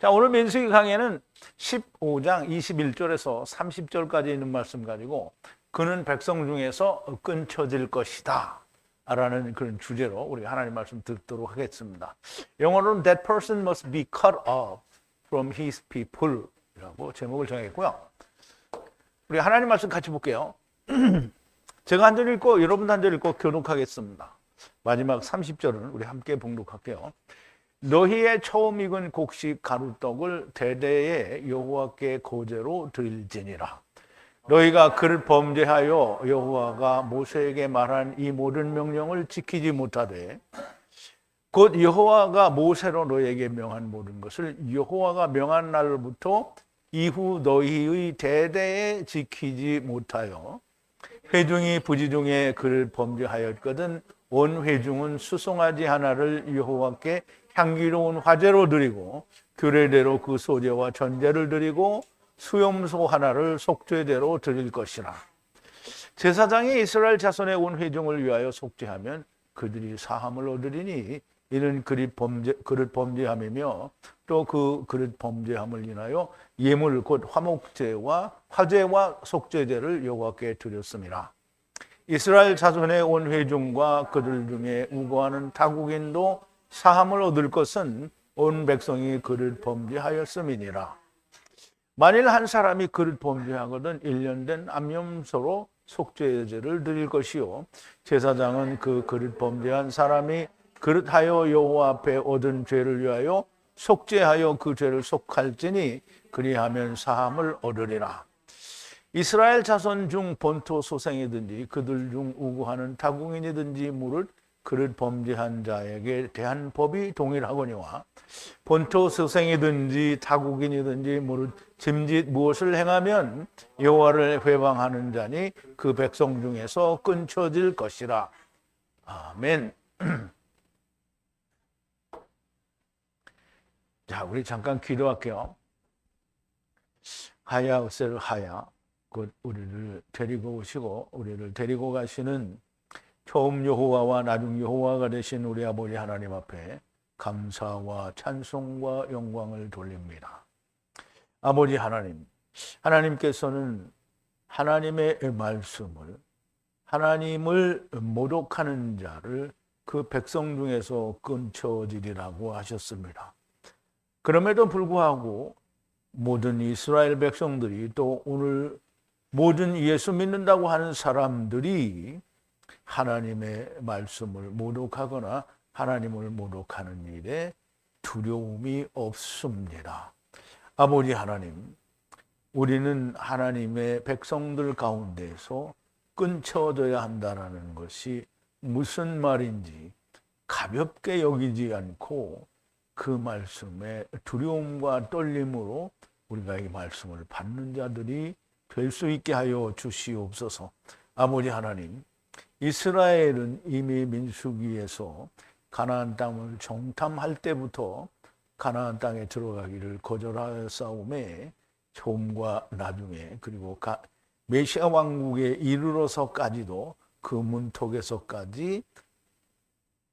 자, 오늘 민수기 강해는 15장 21절에서 30절까지 있는 말씀 가지고 그는 백성 중에서 끊쳐질 것이다 라는 그런 주제로 우리가 하나님 말씀 듣도록 하겠습니다. 영어로는 That person must be cut off from his people 이라고 제목을 정했고요. 우리 하나님 말씀 같이 볼게요. 제가 한 절 읽고 여러분도 한 절 읽고 교독하겠습니다. 마지막 30절은 우리 함께 봉독할게요. 너희의 처음 익은 곡식 가루떡을 대대에 여호와께 고제로 드릴지니라. 너희가 그를 범죄하여 여호와가 모세에게 말한 이 모든 명령을 지키지 못하되 곧 여호와가 모세로 너희에게 명한 모든 것을 여호와가 명한 날로부터 이후 너희의 대대에 지키지 못하여 회중이 부지중에 그를 범죄하였거든 온 회중은 수송아지 하나를 여호와께 향기로운 화제로 드리고 규례대로 그 소제와 전제를 드리고 수염소 하나를 속죄대로 드릴 것이라. 제사장이 이스라엘 자손의 온 회중을 위하여 속죄하면 그들이 사함을 얻으리니 이는 그릇 범죄함이며 또 그 그릇 범죄함을 인하여 예물 곧 화목제와 화제와 속죄제를 여호와께 드렸습니다. 이스라엘 자손의 온 회중과 그들 중에 우거하는 타국인도 사함을 얻을 것은 온 백성이 그를 범죄하였음이니라. 만일 한 사람이 그릇 범죄하거든 1년 된 암염소로 속죄제를 드릴 것이요 제사장은 그 그릇 범죄한 사람이 그릇하여 여호와 앞에 얻은 죄를 위하여 속죄하여 그 죄를 속할지니 그리하면 사함을 얻으리라. 이스라엘 자손 중 본토 소생이든지 그들 중 우고하는 타국인이든지 무릇 그릇 범죄한 자에게 대한 법이 동일하거니와 본토 소생이든지 타국인이든지 무릇 짐짓 무엇을 행하면 여호와를 회방하는 자니 그 백성 중에서 끊쳐질 것이라. 아멘. 자, 우리 잠깐 기도할게요. 하야 으셀 하야 곧 우리를 데리고 오시고 우리를 데리고 가시는 처음 여호와와 나중 여호와가 되신 우리 아버지 하나님 앞에 감사와 찬송과 영광을 돌립니다. 아버지 하나님, 하나님께서는 하나님의 말씀을 하나님을 모독하는 자를 그 백성 중에서 끊쳐지리라고 하셨습니다. 그럼에도 불구하고 모든 이스라엘 백성들이 또 오늘 모든 예수 믿는다고 하는 사람들이 하나님의 말씀을 모독하거나 하나님을 모독하는 일에 두려움이 없습니다. 아버지 하나님, 우리는 하나님의 백성들 가운데서 끊쳐져야 한다는 것이 무슨 말인지 가볍게 여기지 않고 그 말씀에 두려움과 떨림으로 우리가 이 말씀을 받는 자들이 될 수 있게 하여 주시옵소서. 아버지 하나님, 이스라엘은 이미 민수기에서 가나안 땅을 정탐할 때부터 가나안 땅에 들어가기를 거절하였사오매 처음과 나중에 그리고 메시아 왕국에 이르러서까지도 그 문턱에서까지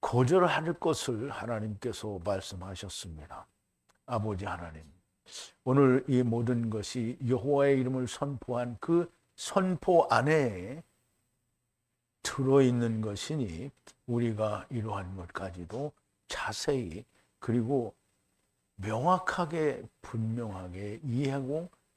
거절할 것을 하나님께서 말씀하셨습니다. 아버지 하나님, 오늘 이 모든 것이 여호와의 이름을 선포한 그 선포 안에 들어있는 것이니 우리가 이러한 것까지도 자세히 그리고 명확하게 분명하게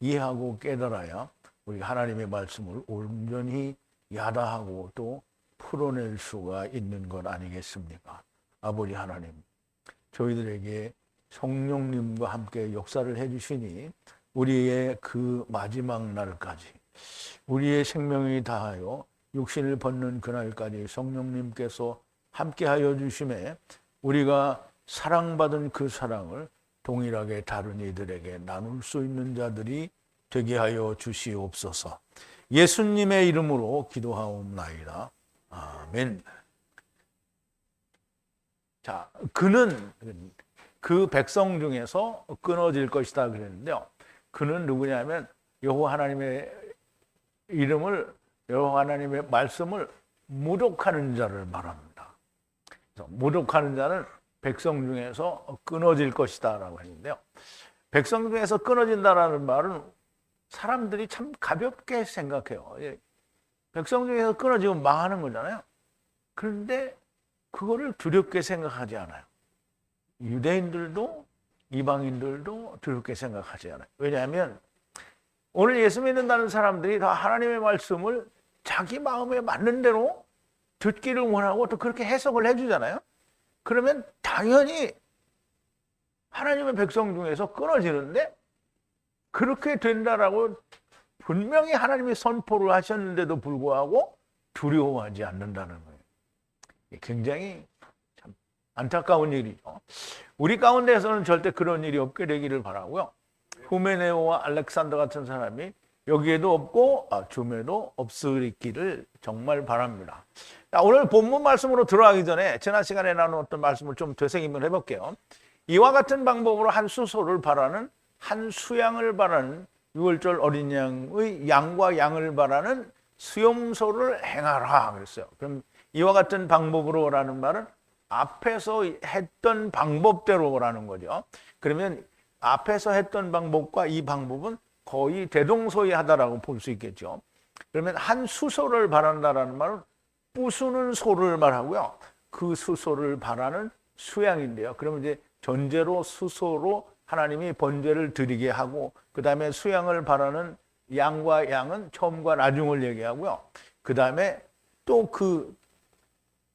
이해하고 깨달아야 우리가 하나님의 말씀을 온전히 야다하고 또 풀어낼 수가 있는 것 아니겠습니까? 아버지 하나님, 저희들에게 성령님과 함께 역사를 해주시니 우리의 그 마지막 날까지 우리의 생명이 다하여 육신을 벗는 그날까지 성령님께서 함께하여 주심에 우리가 사랑받은 그 사랑을 동일하게 다른 이들에게 나눌 수 있는 자들이 되게 하여 주시옵소서. 예수님의 이름으로 기도하옵나이다. 아멘. 자, 그는 그 백성 중에서 끊어질 것이다 그랬는데요. 그는 누구냐면 여호와 하나님의 이름을 여호와 하나님의 말씀을 모독하는 자를 말합니다. 모독하는 자는 백성 중에서 끊어질 것이다 라고 했는데요. 백성 중에서 끊어진다라는 말은 사람들이 참 가볍게 생각해요. 백성 중에서 끊어지면 망하는 거잖아요. 그런데 그거를 두렵게 생각하지 않아요. 유대인들도 이방인들도 두렵게 생각하지 않아요. 왜냐하면 오늘 예수 믿는다는 사람들이 다 하나님의 말씀을 자기 마음에 맞는 대로 듣기를 원하고 또 그렇게 해석을 해주잖아요. 그러면 당연히 하나님의 백성 중에서 끊어지는데 그렇게 된다라고 분명히 하나님이 선포를 하셨는데도 불구하고 두려워하지 않는다는 거예요. 굉장히 참 안타까운 일이죠. 우리 가운데에서는 절대 그런 일이 없게 되기를 바라고요. 후메네오와 알렉산더 같은 사람이 여기에도 없고 줌에도 없으리기를 정말 바랍니다. 자, 오늘 본문 말씀으로 들어가기 전에 지난 시간에 나누었던 말씀을 좀 되새김을 해볼게요. 이와 같은 방법으로 한 수소를 바라는 한 수양을 바라는 6월절 어린 양의 양과 양을 바라는 수염소를 행하라 그랬어요. 그럼 이와 같은 방법으로라는 말은 앞에서 했던 방법대로라는 거죠. 그러면 앞에서 했던 방법과 이 방법은 거의 대동소이하다라고 볼 수 있겠죠. 그러면 한 수소를 바란다라는 말은 부수는 소를 말하고요. 그 수소를 바라는 수양인데요. 그러면 이제 전제로 수소로 하나님이 번제를 드리게 하고 그 다음에 수양을 바라는 양과 양은 처음과 나중을 얘기하고요. 그 다음에 또 그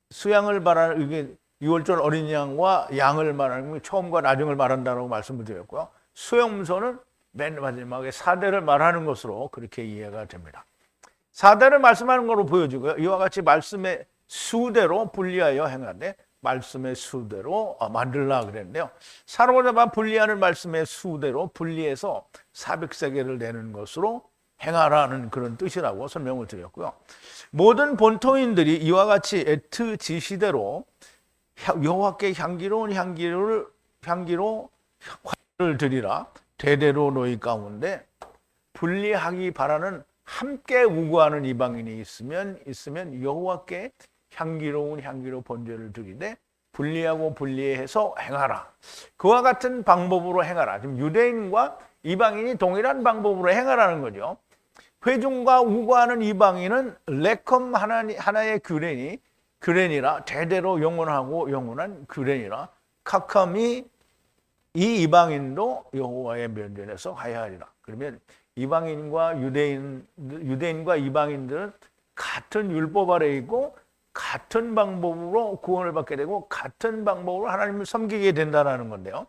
수양을 바라는 이게 6월절 어린 양과 양을 말하는 처음과 나중을 말한다고 말씀을 드렸고요. 수염소는 맨 마지막에 사대를 말하는 것으로 그렇게 이해가 됩니다. 사대를 말씀하는 것으로 보여주고요. 이와 같이 말씀의 수대로 분리하여 행하되 말씀의 수대로 만들라 그랬는데요. 사로잡아 분리하는 말씀의 수대로 분리해서 400세겔을 내는 것으로 행하라는 그런 뜻이라고 설명을 드렸고요. 모든 본토인들이 이와 같이 에트 지시대로 여호와께 향기로운 향기로 화를 드리라. 대대로 너희 가운데 분리하기 바라는 함께 우구하는 이방인이 있으면 여호와께 향기로운 향기로 번제를 드리되 분리하고 분리해서 행하라. 그와 같은 방법으로 행하라. 지금 유대인과 이방인이 동일한 방법으로 행하라는 거죠. 회중과 우구하는 이방인은 레컴 하나의 규례니라 대대로 영원하고 영원한 규례니라 카캄이 이 이방인도 여호와의 면전에서 하야하리라. 그러면 이방인과 유대인과 이방인들은 같은 율법 아래에 있고 같은 방법으로 구원을 받게 되고 같은 방법으로 하나님을 섬기게 된다는 건데요.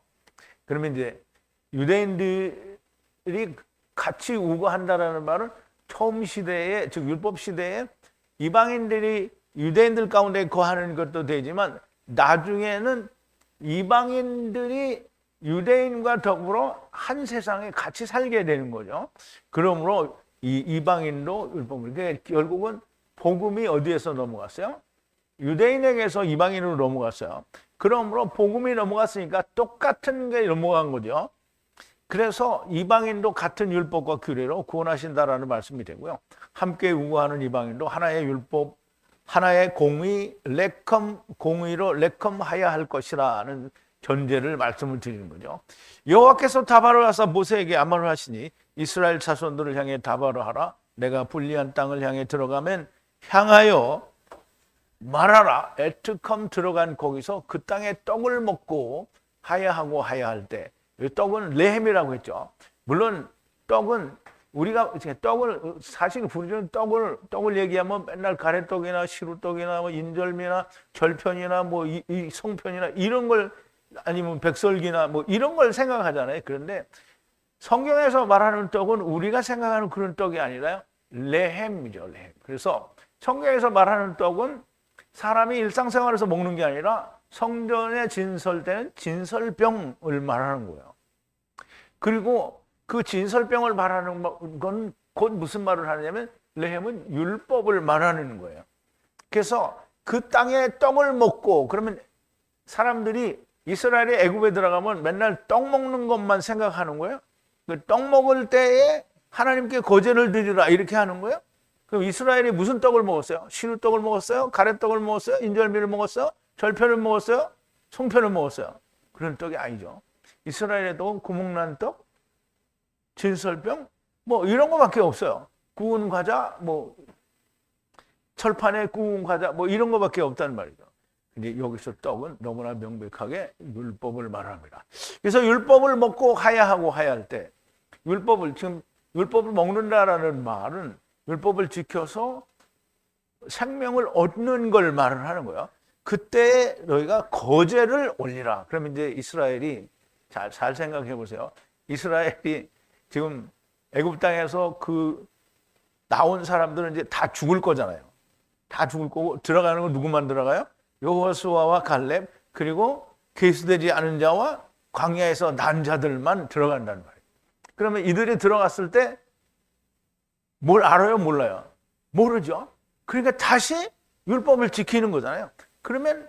그러면 이제 유대인들이 같이 우거한다라는 말은 처음 시대에 즉 율법 시대에 이방인들이 유대인들 가운데 거하는 것도 되지만 나중에는 이방인들이 유대인과 더불어 한 세상에 같이 살게 되는 거죠. 그러므로 이 이방인도 율법을 그러니까 결국은 복음이 어디에서 넘어갔어요? 유대인에게서 이방인으로 넘어갔어요. 그러므로 복음이 넘어갔으니까 똑같은 게 넘어간 거죠. 그래서 이방인도 같은 율법과 규례로 구원하신다라는 말씀이 되고요. 함께 우구하는 이방인도 하나의 율법, 하나의 공의, 공의로 레컴하여야 할 것이라는 전제를 말씀을 드리는 거죠. 여호와께서 다바로 하사 모세에게 아말을 하시니 이스라엘 자손들을 향해 다바로 하라. 내가 불리한 땅을 향해 들어가면 향하여 말하라. 에트컴 들어간 거기서 그 땅에 떡을 먹고 하야하고 하야할 때 떡은 레헴이라고 했죠. 물론 떡은 우리가 떡을 사실 부르는 떡을 얘기하면 맨날 가래떡이나 시루떡이나 뭐 인절미나 절편이나 뭐 이 송편이나 이런 걸 아니면 백설기나 뭐 이런 걸 생각하잖아요. 그런데 성경에서 말하는 떡은 우리가 생각하는 그런 떡이 아니라요. 레헴이죠. 레헴. 그래서 성경에서 말하는 떡은 사람이 일상생활에서 먹는 게 아니라 성전에 진설되는 진설병을 말하는 거예요. 그리고 그 진설병을 말하는 건 곧 무슨 말을 하냐면 레헴은 율법을 말하는 거예요. 그래서 그 땅에 떡을 먹고 그러면 사람들이 이스라엘이 애굽에 들어가면 맨날 떡 먹는 것만 생각하는 거예요. 그 떡 먹을 때에 하나님께 거제를 드리라 이렇게 하는 거예요. 그럼 이스라엘이 무슨 떡을 먹었어요? 시루떡을 먹었어요? 가래떡을 먹었어요? 인절미를 먹었어요? 절편을 먹었어요? 송편을 먹었어요? 그런 떡이 아니죠. 이스라엘의 떡은 구멍난 떡, 진설병, 뭐 이런 거밖에 없어요. 구운 과자, 뭐 철판에 구운 과자, 뭐 이런 거밖에 없단 말이죠. 근데 여기서 떡은 너무나 명백하게 율법을 말합니다. 그래서 율법을 먹고 하야하고 하야할 때, 율법을 먹는다라는 말은 율법을 지켜서 생명을 얻는 걸 말을 하는 거예요. 그때 너희가 거제를 올리라. 그러면 이제 이스라엘이 잘 생각해 보세요. 이스라엘이 지금 애굽 땅에서 나온 사람들은 이제 다 죽을 거잖아요. 다 죽을 거고 들어가는 건 누구만 들어가요? 여호수아와 갈렙 그리고 계수되지 않은 자와 광야에서 난 자들만 들어간다는 말이에요. 그러면 이들이 들어갔을 때 뭘 알아요? 몰라요? 모르죠. 그러니까 다시 율법을 지키는 거잖아요. 그러면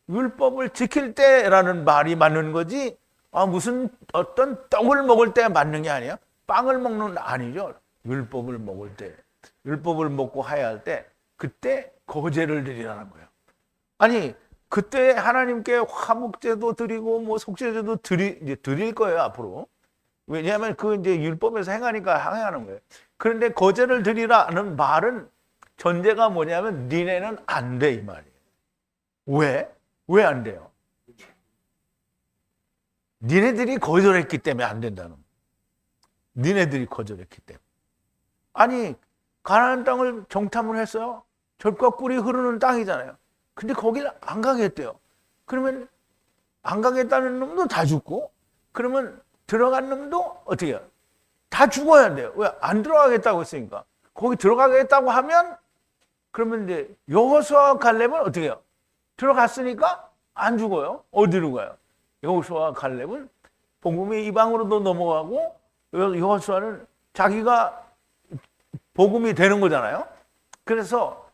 율법을 지킬 때라는 말이 맞는 거지 무슨 어떤 떡을 먹을 때 맞는 게 아니에요. 빵을 먹는 아니죠. 율법을 먹을 때, 율법을 먹고 하야할 때 그때 거제를 드리라는 거예요. 아니 그때 하나님께 화목제도 드리고 뭐 속죄제도 드릴 거예요 앞으로. 왜냐하면 이제 율법에서 행하니까 행하는 거예요. 그런데 거제를 드리라는 말은 전제가 뭐냐면 니네는 안 돼 이 말이에요. 왜? 왜 안 돼요? 니네들이 거절했기 때문에 안 된다는 거예요. 니네들이 거절했기 때문에. 아니 가나안 땅을 정탐을 했어요. 젖과 꿀이 흐르는 땅이잖아요. 근데 거기를 안 가겠대요. 그러면 안 가겠다는 놈도 다 죽고 그러면 들어간 놈도 어떻게 해요? 다 죽어야 돼요. 왜? 안 들어가겠다고 했으니까. 거기 들어가겠다고 하면 그러면 이제 여호수아와 갈렙은 어떻게 해요? 들어갔으니까 안 죽어요. 어디로 가요? 여호수아와 갈렙은 복음이 이방으로도 넘어가고 여호수아는 자기가 복음이 되는 거잖아요. 그래서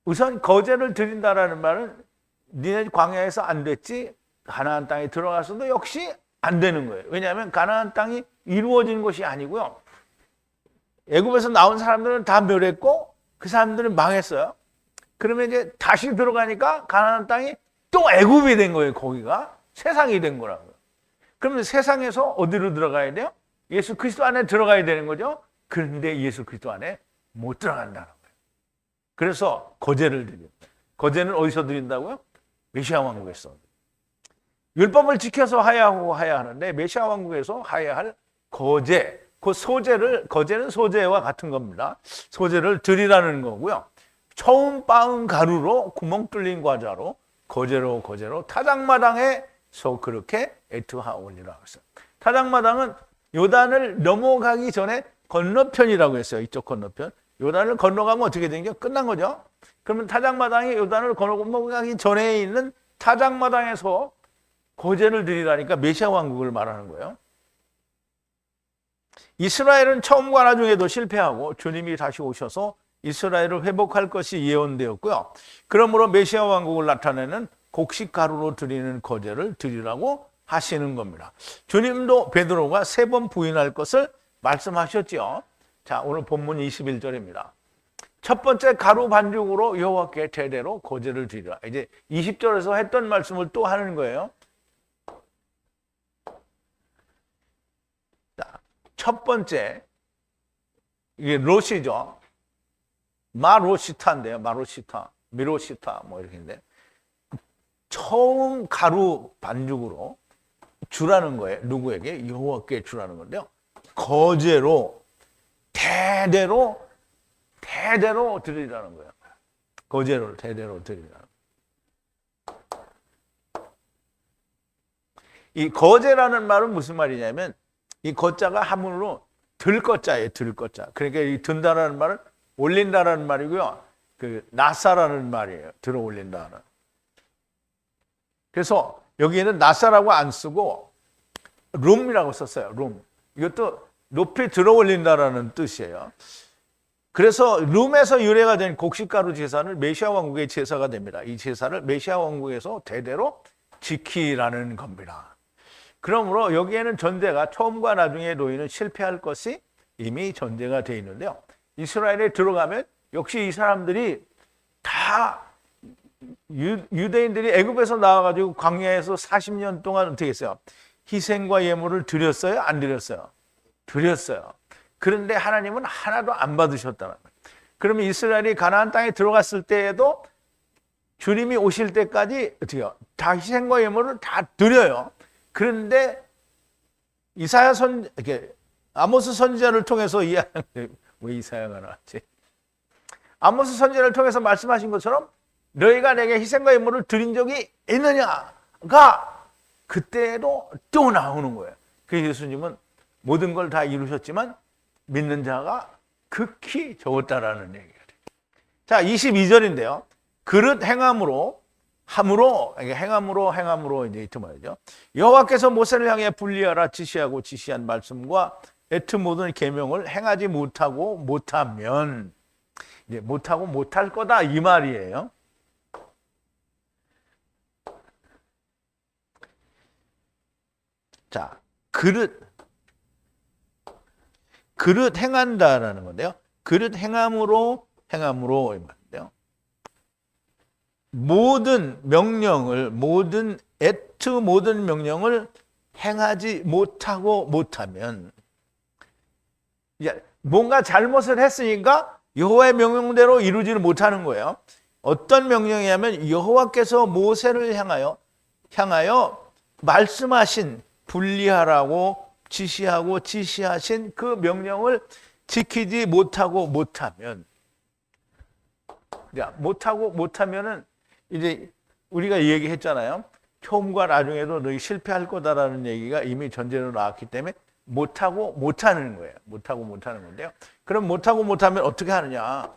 우선 거제를 드린다라는 말은 니네 광야에서 안 됐지 가나안 땅에 들어가서도 역시 안 되는 거예요. 왜냐하면 가나안 땅이 이루어진 것이 아니고요. 애굽에서 나온 사람들은 다 멸했고 그 사람들은 망했어요. 그러면 이제 다시 들어가니까 가나안 땅이 또 애굽이 된 거예요. 거기가 세상이 된 거라고요. 그러면 세상에서 어디로 들어가야 돼요? 예수 그리스도 안에 들어가야 되는 거죠. 그런데 예수 그리스도 안에 못 들어간다는 거예요. 그래서 거제를 드려요. 거제는 어디서 드린다고요? 메시아 왕국에서. 율법을 지켜서 하야하고 하야하는데 메시아 왕국에서 하야할 거제, 거제는 소재와 같은 겁니다. 소재를 드리라는 거고요. 처음 빻은 가루로 구멍 뚫린 과자로 거제로 타작마당에서 그렇게 애투하 올리라고 했어요. 타작마당은 요단을 넘어가기 전에 건너편이라고 했어요. 이쪽 건너편. 요단을 건너가면 어떻게 되는 게 끝난 거죠. 그러면 타작마당이 요단을 건너가기 전에 있는 타작마당에서 거제를 드리라니까 메시아 왕국을 말하는 거예요. 이스라엘은 처음과 나중에도 실패하고 주님이 다시 오셔서 이스라엘을 회복할 것이 예언되었고요. 그러므로 메시아 왕국을 나타내는 곡식 가루로 드리는 거제를 드리라고 하시는 겁니다. 주님도 베드로가 3번 부인할 것을 말씀하셨죠. 자, 오늘 본문 21절입니다. 첫 번째 가루 반죽으로 여호와께 대대로 거제를 드리라. 이제 20절에서 했던 말씀을 또 하는 거예요. 자, 첫 번째 이게 로시죠. 마로시타인데요. 마로시타, 미로시타 뭐 이렇게인데 처음 가루 반죽으로 주라는 거예요. 누구에게? 여호와께 주라는 건데요. 거제로 대대로 드리라는 거예요. 거제로 대대로 드리라는 거예요. 이 거제라는 말은 무슨 말이냐면 이 거자가 한문으로 들거자예요. 들거자. 그러니까 이 든다라는 말은 올린다라는 말이고요. 나사라는 말이에요. 들어 올린다는. 그래서 여기에는 나사라고 안 쓰고 룸이라고 썼어요. 룸. 이것도 높이 들어 올린다라는 뜻이에요. 그래서 룸에서 유래가 된 곡식가루 제사는 메시아 왕국의 제사가 됩니다. 이 제사를 메시아 왕국에서 대대로 지키라는 겁니다. 그러므로 여기에는 전제가 처음과 나중에 너희는 실패할 것이 이미 전제가 되어 있는데요. 이스라엘에 들어가면 역시 이 사람들이 다 유대인들이 애굽에서 나와가지고 광야에서 40년 동안 어떻게 했어요? 희생과 예물을 드렸어요? 안 드렸어요? 드렸어요. 그런데 하나님은 하나도 안 받으셨다는 거예요. 그러면 이스라엘이 가나안 땅에 들어갔을 때에도 주님이 오실 때까지 어떻게요? 다 희생과 예물을 다 드려요. 그런데 아모스 선지자를 통해서 왜 이사야가 나왔지? 아모스 선지자를 통해서 말씀하신 것처럼 너희가 내게 희생과 예물을 드린 적이 있느냐가 그때도 또 나오는 거예요. 그래서 예수님은 모든 걸 다 이루셨지만 믿는 자가 극히 적었다라는 얘기가 돼요. 자, 22절인데요. 그릇 행함으로 이제 이트 말이죠. 여호와께서 모세를 향해 분리하라 지시하고 지시한 말씀과 애트 모든 계명을 행하지 못하면 이제 못할 거다 이 말이에요. 자, 그릇 행한다라는 건데요. 그릇 행함으로 이 말인데요. 모든 명령을 모든 명령을 행하지 못하면 이제 뭔가 잘못을 했으니까 여호와의 명령대로 이루지를 못하는 거예요. 어떤 명령이냐면 여호와께서 모세를 향하여 말씀하신 분리하라고 지시하신 그 명령을 지키지 못하면은 이제 우리가 얘기했잖아요. 처음과 나중에도 너희 실패할 거다라는 얘기가 이미 전제로 나왔기 때문에 못하는 거예요. 못하는 건데요. 그럼 못하면 어떻게 하느냐?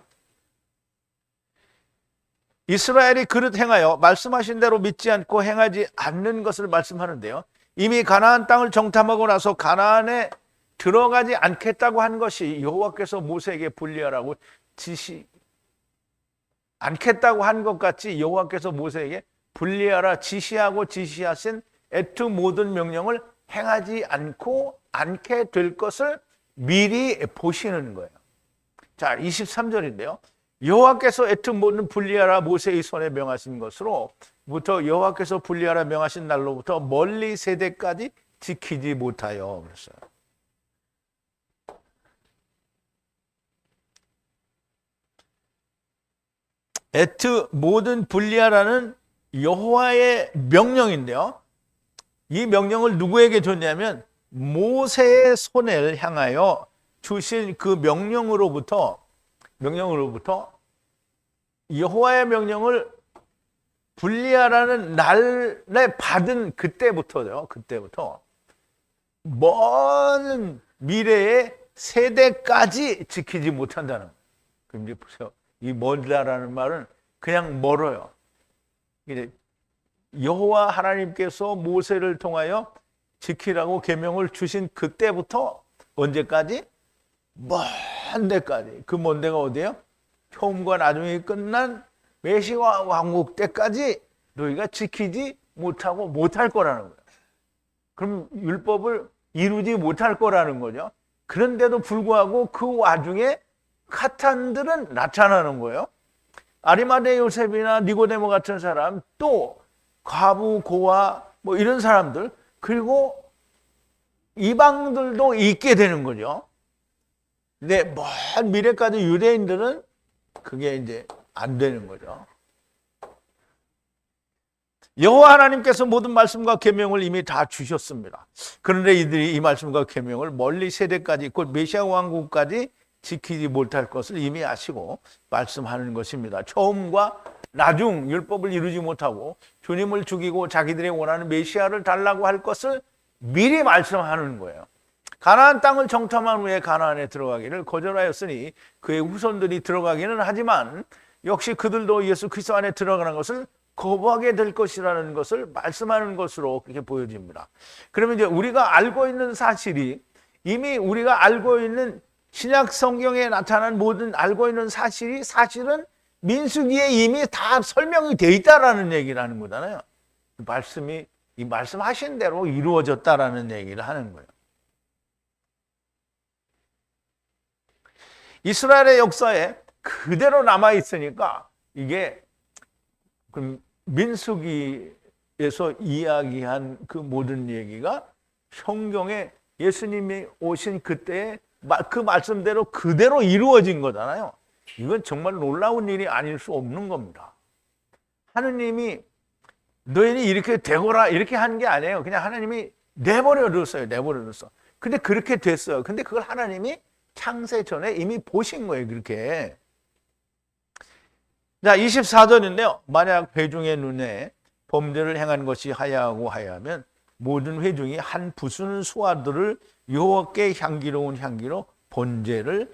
이스라엘이 그릇 행하여 말씀하신 대로 믿지 않고 행하지 않는 것을 말씀하는데요. 이미 가나안 땅을 정탐하고 나서 가나안에 들어가지 않겠다고 한 것이 여호와께서 모세에게 분리하라고 않겠다고 한 것 같이 여호와께서 모세에게 분리하라 지시하신 애트 모든 명령을 행하지 않게 될 것을 미리 보시는 거예요. 자, 23절인데요. 여호와께서 애트 모든 분리하라 모세의 손에 명하신 것으로부터 여호와께서 분리하라 명하신 날로부터 멀리 세대까지 지키지 못하여 그랬어요. 애트 모든 분리하라는 여호와의 명령인데요. 이 명령을 누구에게 줬냐면 모세의 손을 향하여 주신 그 명령으로부터 여호와의 명령을 분리하라는 날에 받은 그때부터 먼 미래의 세대까지 지키지 못한다는 거예요. 그럼 이제 보세요. 이 멀다라는 말은 그냥 멀어요. 이제 여호와 하나님께서 모세를 통하여 지키라고 계명을 주신 그때부터 언제까지? 먼 데까지. 그 먼 데가 어디예요? 처음과 나중에 끝난 메시아 왕국 때까지 너희가 지키지 못할 거라는 거예요. 그럼 율법을 이루지 못할 거라는 거죠. 그런데도 불구하고 그 와중에 카탄들은 나타나는 거예요. 아리마대 요셉이나 니고데모 같은 사람, 또 과부, 고아 뭐 이런 사람들, 그리고 이방들도 있게 되는 거죠. 근데 먼 미래까지 유대인들은 그게 이제 안 되는 거죠. 여호와 하나님께서 모든 말씀과 계명을 이미 다 주셨습니다. 그런데 이들이 이 말씀과 계명을 멀리 세대까지 곧 메시아 왕국까지 지키지 못할 것을 이미 아시고 말씀하는 것입니다. 처음과 나중 율법을 이루지 못하고 주님을 죽이고 자기들이 원하는 메시아를 달라고 할 것을 미리 말씀하는 거예요. 가나안 땅을 정탐한 후에 가나안에 들어가기를 거절하였으니 그의 후손들이 들어가기는 하지만 역시 그들도 예수 그리스도 안에 들어가는 것을 거부하게 될 것이라는 것을 말씀하는 것으로 그렇게 보여집니다. 그러면 이제 우리가 알고 있는 사실이 이미 우리가 알고 있는 신약 성경에 나타난 모든 알고 있는 사실은 민수기에 이미 다 설명이 돼 있다라는 얘기를 하는 거잖아요. 이 말씀하신 대로 이루어졌다라는 얘기를 하는 거예요. 이스라엘의 역사에 그대로 남아 있으니까 이게 민수기에서 이야기한 그 모든 얘기가 성경에 예수님이 오신 그때의 그 말씀대로 그대로 이루어진 거잖아요. 이건 정말 놀라운 일이 아닐 수 없는 겁니다. 하느님이 너희는 이렇게 되거라 이렇게 한 게 아니에요. 그냥 하나님이 내버려 뒀어요. 내버려 뒀어. 근데 그렇게 됐어요. 근데 그걸 하나님이 창세 전에 이미 보신 거예요. 그렇게. 자, 24절인데요. 만약 회중의 눈에 범죄를 행한 것이 하야하고 하야하면 모든 회중이 한 부수는 소아들을 여호와께 향기로운 향기로 번제를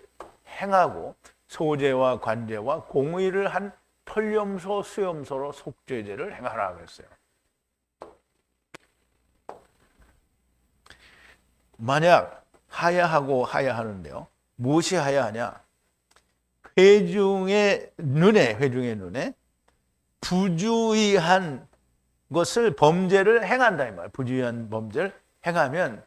행하고 소제와 관제와 공의를 한 털염소 수염소로 속죄제를 행하라 그랬어요. 만약 하야하고 하야하는데요. 무엇이 하야하냐? 회중의 눈에 부주의한 것을 범죄를 행한다 이 말. 부주의한 범죄를 행하면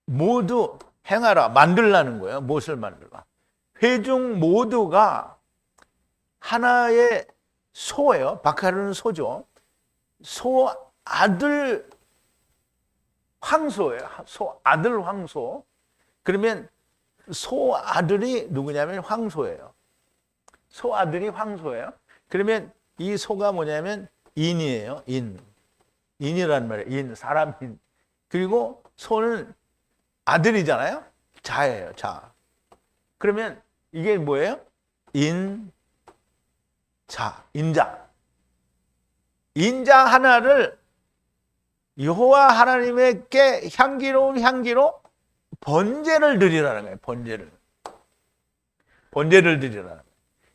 모두 행하라 만들라는 거예요. 무엇을 만들라? 회중 모두가 하나의 소예요. 바카르는 소죠. 소 아들 황소예요. 소 아들 황소. 그러면 소 아들이 누구냐면 황소예요. 소 아들이 황소예요. 그러면 이 소가 뭐냐면 인이에요. 인이란 말이에요. 인, 사람 인. 그리고 소는 아들이잖아요. 자예요. 자. 그러면 이게 뭐예요? 인자. 인자 하나를 여호와 하나님께 향기로운 향기로 번제를 드리라는 거예요. 번제를 드리라는 거예요.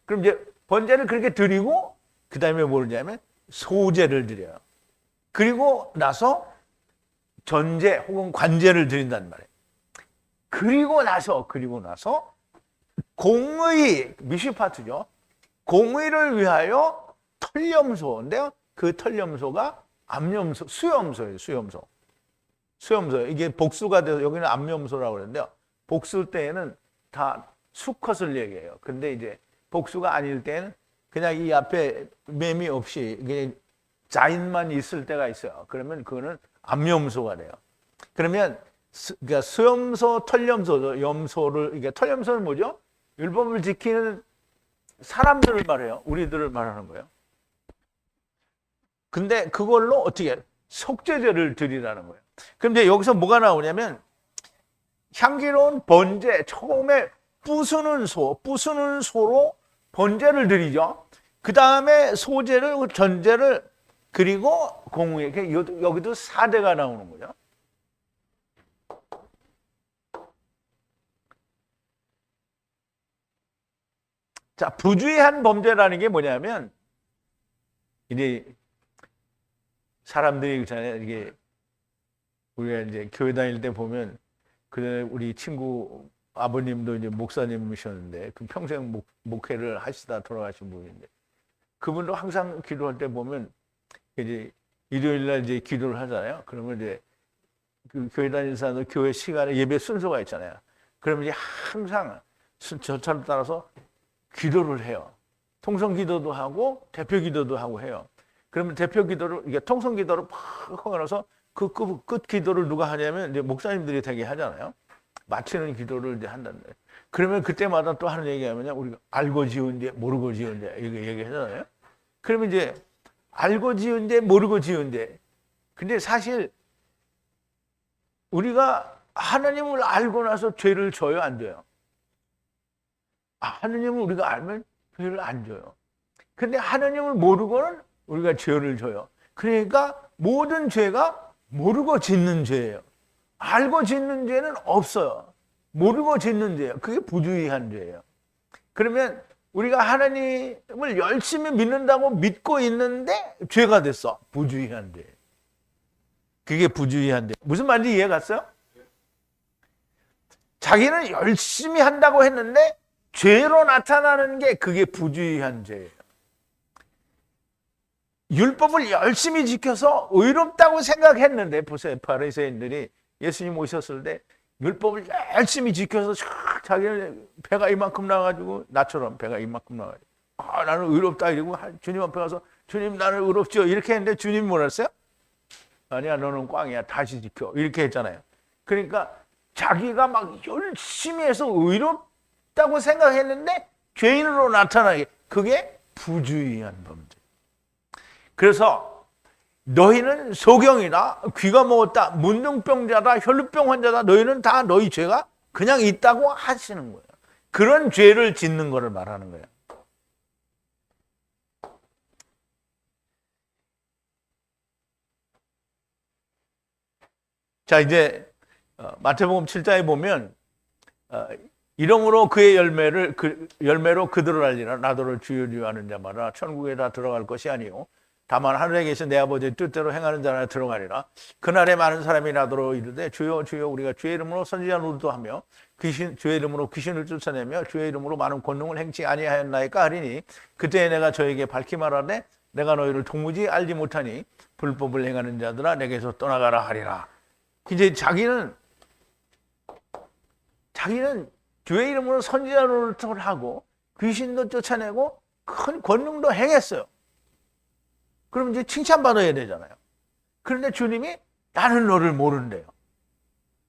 그럼 이제 번제를 그렇게 드리고 그 다음에 뭐냐면 소제를 드려요. 그리고 나서 전제 혹은 관제를 드린단 말이에요. 그리고 나서 공의 미시파트죠. 공의를 위하여 털염소인데요. 그 털염소가 암염소, 수염소예요. 수염소. 이게 복수가 돼서 여기는 암염소라고 그러는데요. 복수 때에는 다 수컷을 얘기해요. 근데 이제 복수가 아닐 때는 그냥 이 앞에 매미 없이 그냥 자인만 있을 때가 있어요. 그러면 그거는 암염소가 돼요. 그러면 그러니까 수염소, 털염소, 염소를 이게 털염소는 뭐죠? 율법을 지키는 사람들을 말해요. 우리들을 말하는 거예요. 근데 그걸로 어떻게 속죄제를 드리라는 거예요. 그럼 이제 여기서 뭐가 나오냐면 향기로운 번제, 처음에 부수는 소로 번제를 드리죠. 그 다음에 소제를, 전제를, 그리고 공의. 여기도 4대가 나오는 거죠. 자, 부주의한 범죄라는 게 뭐냐면, 이제 사람들이 있잖아요. 이게 우리가 이제 교회 다닐 때 보면, 그 우리 친구 아버님도 이제 목사님이셨는데, 그 평생 목회를 하시다 돌아가신 분인데, 그분도 항상 기도할 때 보면, 이제 일요일 날 이제 기도를 하잖아요. 그러면 이제 그 교회 다니는 사람들 교회 시간에 예배 순서가 있잖아요. 그러면 이제 항상 절차를 따라서 기도를 해요. 통성 기도도 하고 대표 기도도 하고 해요. 그러면 대표 기도를 이게 통성 기도를 팍 하고 나서 그 끝 기도를 누가 하냐면 이제 목사님들이 되게 하잖아요. 마치는 기도를 이제 한다는 거예요. 그러면 그때마다 또 하는 얘기하면요. 우리가 알고 지은 죄, 모르고 지은 죄 이렇게 얘기하잖아요. 그러면 이제 알고 지은 죄, 모르고 지은 죄. 근데 사실 우리가 하나님을 알고 나서 죄를 져요, 안 져요? 하나님을 우리가 알면 죄를 안 져요. 근데 하나님을 모르고는 우리가 죄를 져요. 그러니까 모든 죄가 모르고 짓는 죄예요. 알고 짓는 죄는 없어요. 모르고 짓는 죄예요. 그게 부주의한 죄예요. 그러면 우리가 하나님을 열심히 믿는다고 믿고 있는데 죄가 됐어. 부주의한 죄. 그게 부주의한 죄. 무슨 말인지 이해 갔어요? 자기는 열심히 한다고 했는데 죄로 나타나는 게 그게 부주의한 죄예요. 율법을 열심히 지켜서 의롭다고 생각했는데 보세요. 바리새인들이 예수님 오셨을 때 율법을 열심히 지켜서 자기는 배가 이만큼 나가지고 나처럼 배가 이만큼 나가지고 나는 의롭다 이러고 주님 앞에 가서 주님 나는 의롭죠 이렇게 했는데 주님이 뭐라 했어요? 아니야, 너는 꽝이야. 다시 지켜. 이렇게 했잖아요. 그러니까 자기가 막 열심히 해서 의롭다고 생각했는데 죄인으로 나타나게, 그게 부주의한 범죄. 그래서 너희는 소경이다, 귀가 먹었다, 문둥병자다, 혈루병 환자다, 너희는 다 너희 죄가 그냥 있다고 하시는 거예요. 그런 죄를 짓는 거를 말하는 거예요. 자, 이제 마태복음 7장에 보면 이름으로 그의 열매로 그들을 알리라. 나더러 주여 주여 하는 자마다 천국에 다 들어갈 것이 아니요 다만 하늘에 계신 내 아버지의 뜻대로 행하는 자나 들어가리라. 그날에 많은 사람이 나더러 이르되 주여 주여 우리가 주의 이름으로 선지자 노릇도 하며 주의 이름으로 귀신을 쫓아내며 주의 이름으로 많은 권능을 행치 아니하였나이까 하리니 그때 내가 저에게 밝히 말하되 내가 너희를 도무지 알지 못하니 불법을 행하는 자들아 내게서 떠나가라 하리라. 이제 자기는 주의 이름으로 선지자 노릇을 하고 귀신도 쫓아내고 큰 권능도 행했어요. 그럼 이제 칭찬받아야 되잖아요. 그런데 주님이 나는 너를 모른대요.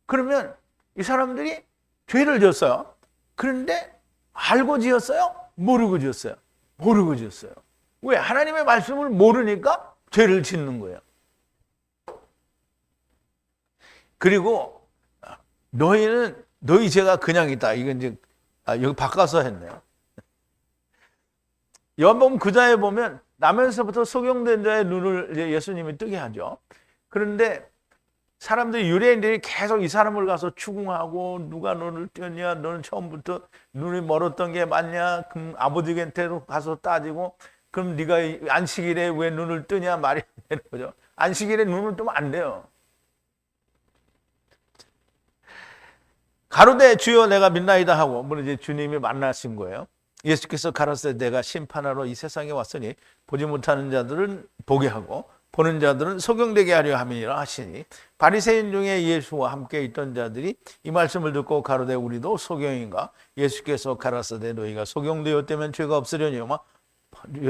그러면 이 사람들이 죄를 지었어요. 그런데 알고 지었어요? 모르고 지었어요? 모르고 지었어요. 왜? 하나님의 말씀을 모르니까 죄를 짓는 거예요. 그리고 너희 죄가 그냥 있다. 이건 이제 여기 바꿔서 했네요. 요한복음 9장에 보면 나면서부터 소경된 자의 눈을 이제 예수님이 뜨게 하죠. 그런데 사람들이, 유대인들이 계속 이 사람을 가서 추궁하고 누가 너를 떴냐, 너는 처음부터 눈이 멀었던 게 맞냐, 그럼 아버지한테로 가서 따지고, 그럼 네가 안식일에 왜 눈을 뜨냐 말이 되는 거죠. 안식일에 눈을 뜨면 안 돼요. 가로되 주여 내가 믿나이다 하고, 물론 이제 주님이 만나신 거예요. 예수께서 가라사대 내가 심판하러 이 세상에 왔으니 보지 못하는 자들은 보게 하고 보는 자들은 소경되게 하려 함이니라 하시니, 바리새인 중에 예수와 함께 있던 자들이 이 말씀을 듣고 가로되 우리도 소경인가? 예수께서 가라사대 너희가 소경되었다면 죄가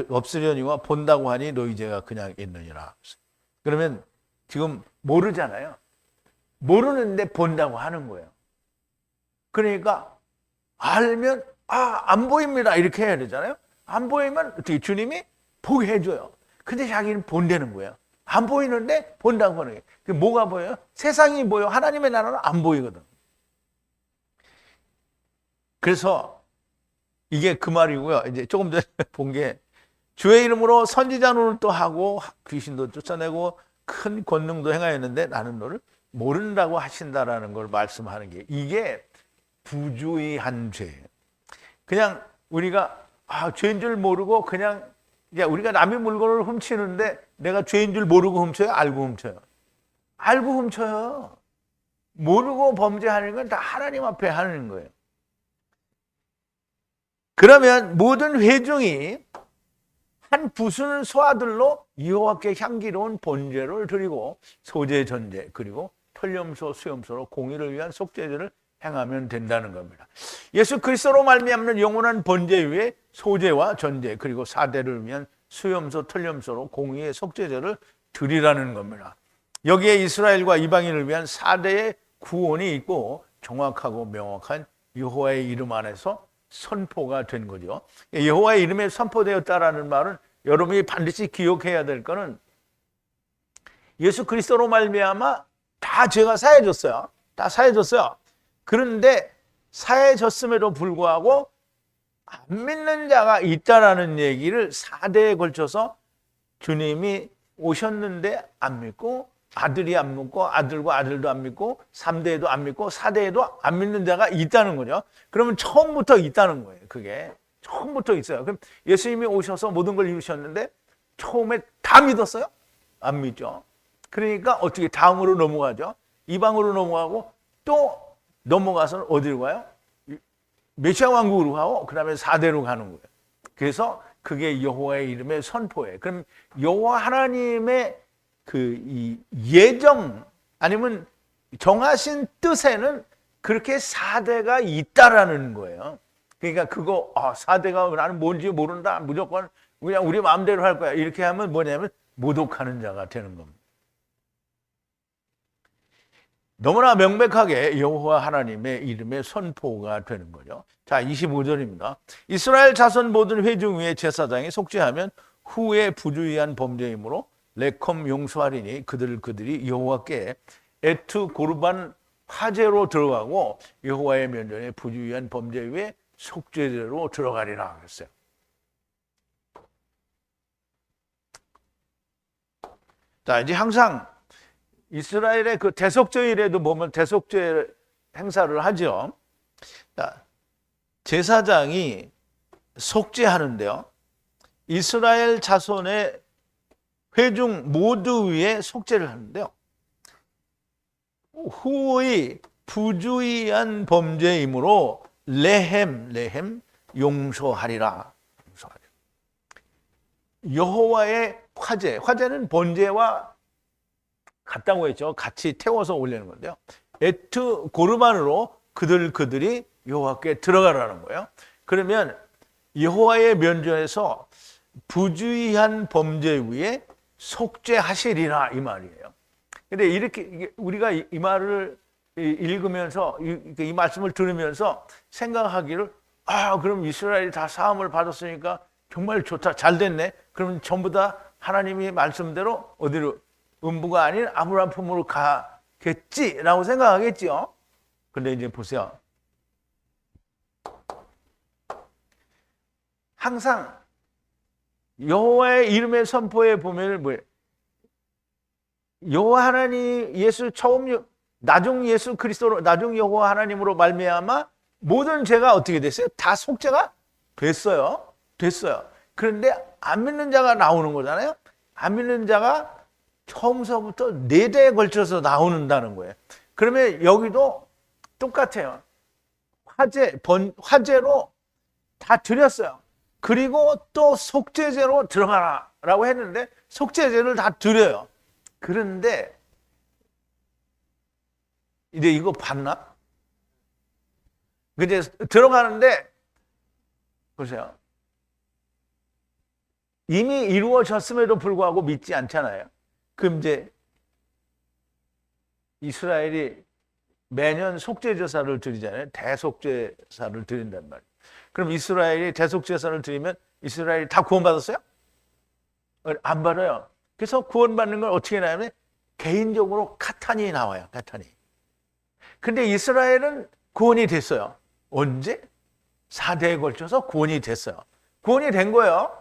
없으려니와 본다고 하니 너희 죄가 그냥 있느니라. 그러면 지금 모르잖아요. 모르는데 본다고 하는 거예요. 그러니까 알면 안 보입니다 이렇게 해야 되잖아요. 안 보이면 어떻게 주님이 보게 해줘요. 근데 자기는 본다는 거예요. 안 보이는데 본다고 하는 거예요. 그게 뭐가 보여요? 세상이 보여. 하나님의 나라는 안 보이거든. 그래서 이게 그 말이고요. 이제 조금 전에 본 게 주의 이름으로 선지자 노릇도 하고 귀신도 쫓아내고 큰 권능도 행하였는데 나는 너를 모른다고 하신다라는 걸 말씀하는 게, 이게 부주의한 죄예요. 그냥 우리가 죄인 줄 모르고 그냥, 우리가 남의 물건을 훔치는데 내가 죄인 줄 모르고 훔쳐요? 알고 훔쳐요? 알고 훔쳐요. 모르고 범죄하는 건 다 하나님 앞에 하는 거예요. 그러면 모든 회중이 한 부수는 소아들로 여호와께 향기로운 번제를 드리고 소제, 전제, 그리고 털염소, 수염소로 공의를 위한 속죄제를 행하면 된다는 겁니다. 예수 그리스도로 말미암는 영원한 번제 위에 소제와 전제 그리고 사대를 위한 수염소, 털염소로 공의의 속죄제를 드리라는 겁니다. 여기에 이스라엘과 이방인을 위한 4대의 구원이 있고 정확하고 명확한 여호와의 이름 안에서 선포가 된 거죠. 여호와의 이름에 선포되었다라는 말은 여러분이 반드시 기억해야 될 거는, 예수 그리스도로 말미암아 다 죄가 사해졌어요. 다 사해졌어요. 그런데 사해졌음에도 불구하고 안 믿는 자가 있다라는 얘기를 4대에 걸쳐서 주님이 오셨는데 안 믿고, 아들이 안 믿고, 아들과 아들도 안 믿고, 3대에도 안 믿고, 4대에도 안 믿는 자가 있다는 거죠. 그러면 처음부터 있다는 거예요. 그게 처음부터 있어요. 그럼 예수님이 오셔서 모든 걸 이루셨는데 처음에 다 믿었어요? 안 믿죠. 그러니까 어떻게 다음으로 넘어가죠? 이방으로 넘어가고 또 넘어가서는 어디로 가요? 메시아 왕국으로 가고 그 다음에 4대로 가는 거예요. 그래서 그게 여호와의 이름의 선포예요. 그럼 여호와 하나님의 이 예정 아니면 정하신 뜻에는 그렇게 4대가 있다라는 거예요. 그러니까 그거 4대가 나는 뭔지 모른다, 무조건 그냥 우리 마음대로 할 거야, 이렇게 하면 뭐냐면 모독하는 자가 되는 겁니다. 너무나 명백하게 여호와 하나님의 이름의 선포가 되는 거죠. 자, 25절입니다. 이스라엘 자손 모든 회중 위에 제사장이 속죄하면 후에 부주의한 범죄이므로 레컴 용서하리니 그들이 여호와께 에트 고르반 화제로 들어가고 여호와의 면전에 부주의한 범죄 위에 속죄제로 들어가리라 그랬어요. 자, 이제 항상 이스라엘의 그 대속죄일에도 보면 대속죄 행사를 하죠. 자, 제사장이 속죄하는데요. 이스라엘 자손의 회중 모두 위에 속죄를 하는데요. 후의 부주의한 범죄이므로 레헴 용서하리라. 여호와의 화제는 번제와 같다고 했죠. 같이 태워서 올리는 건데요. 에트 고르반으로 그들이 여호와께 들어가라는 거예요. 그러면 여호와의 면전에서 부주의한 범죄 위에 속죄하시리라 이 말이에요. 근데 이렇게 우리가 이 말을 읽으면서 이 말씀을 들으면서 생각하기를 그럼 이스라엘이 다 사함을 받았으니까 정말 좋다, 잘 됐네. 그러면 전부 다 하나님이 말씀대로 어디로 음부가 아닌 아브라함 품으로 가겠지라고 생각하겠지요. 근데 이제 보세요. 항상 여호와의 이름의 선포에 보면 뭐예요? 여호와 하나님 나중 예수 그리스도로 나중 여호와 하나님으로 말미암아 모든 죄가 어떻게 됐어요? 다 속죄가 됐어요. 그런데 안 믿는 자가 나오는 거잖아요. 안 믿는 자가 처음서부터 4대에 걸쳐서 나오는다는 거예요. 그러면 여기도 똑같아요. 화제로 다 드렸어요. 그리고 또 속죄제로 들어가라라고 했는데 속죄제를 다 드려요. 그런데 이제 이거 봤나? 이제 들어가는데 보세요. 이미 이루어졌음에도 불구하고 믿지 않잖아요. 그럼 이제 이스라엘이 매년 속죄제사를 드리잖아요. 대속죄사를 드린단 말이에요. 그럼 이스라엘이 대속제사를 드리면 이스라엘이 다 구원받았어요? 안 받아요. 그래서 구원받는 걸 어떻게 나오냐면 개인적으로 카탄이 나와요. 카탄이. 근데 이스라엘은 구원이 됐어요. 언제? 4대에 걸쳐서 구원이 됐어요. 구원이 된 거예요.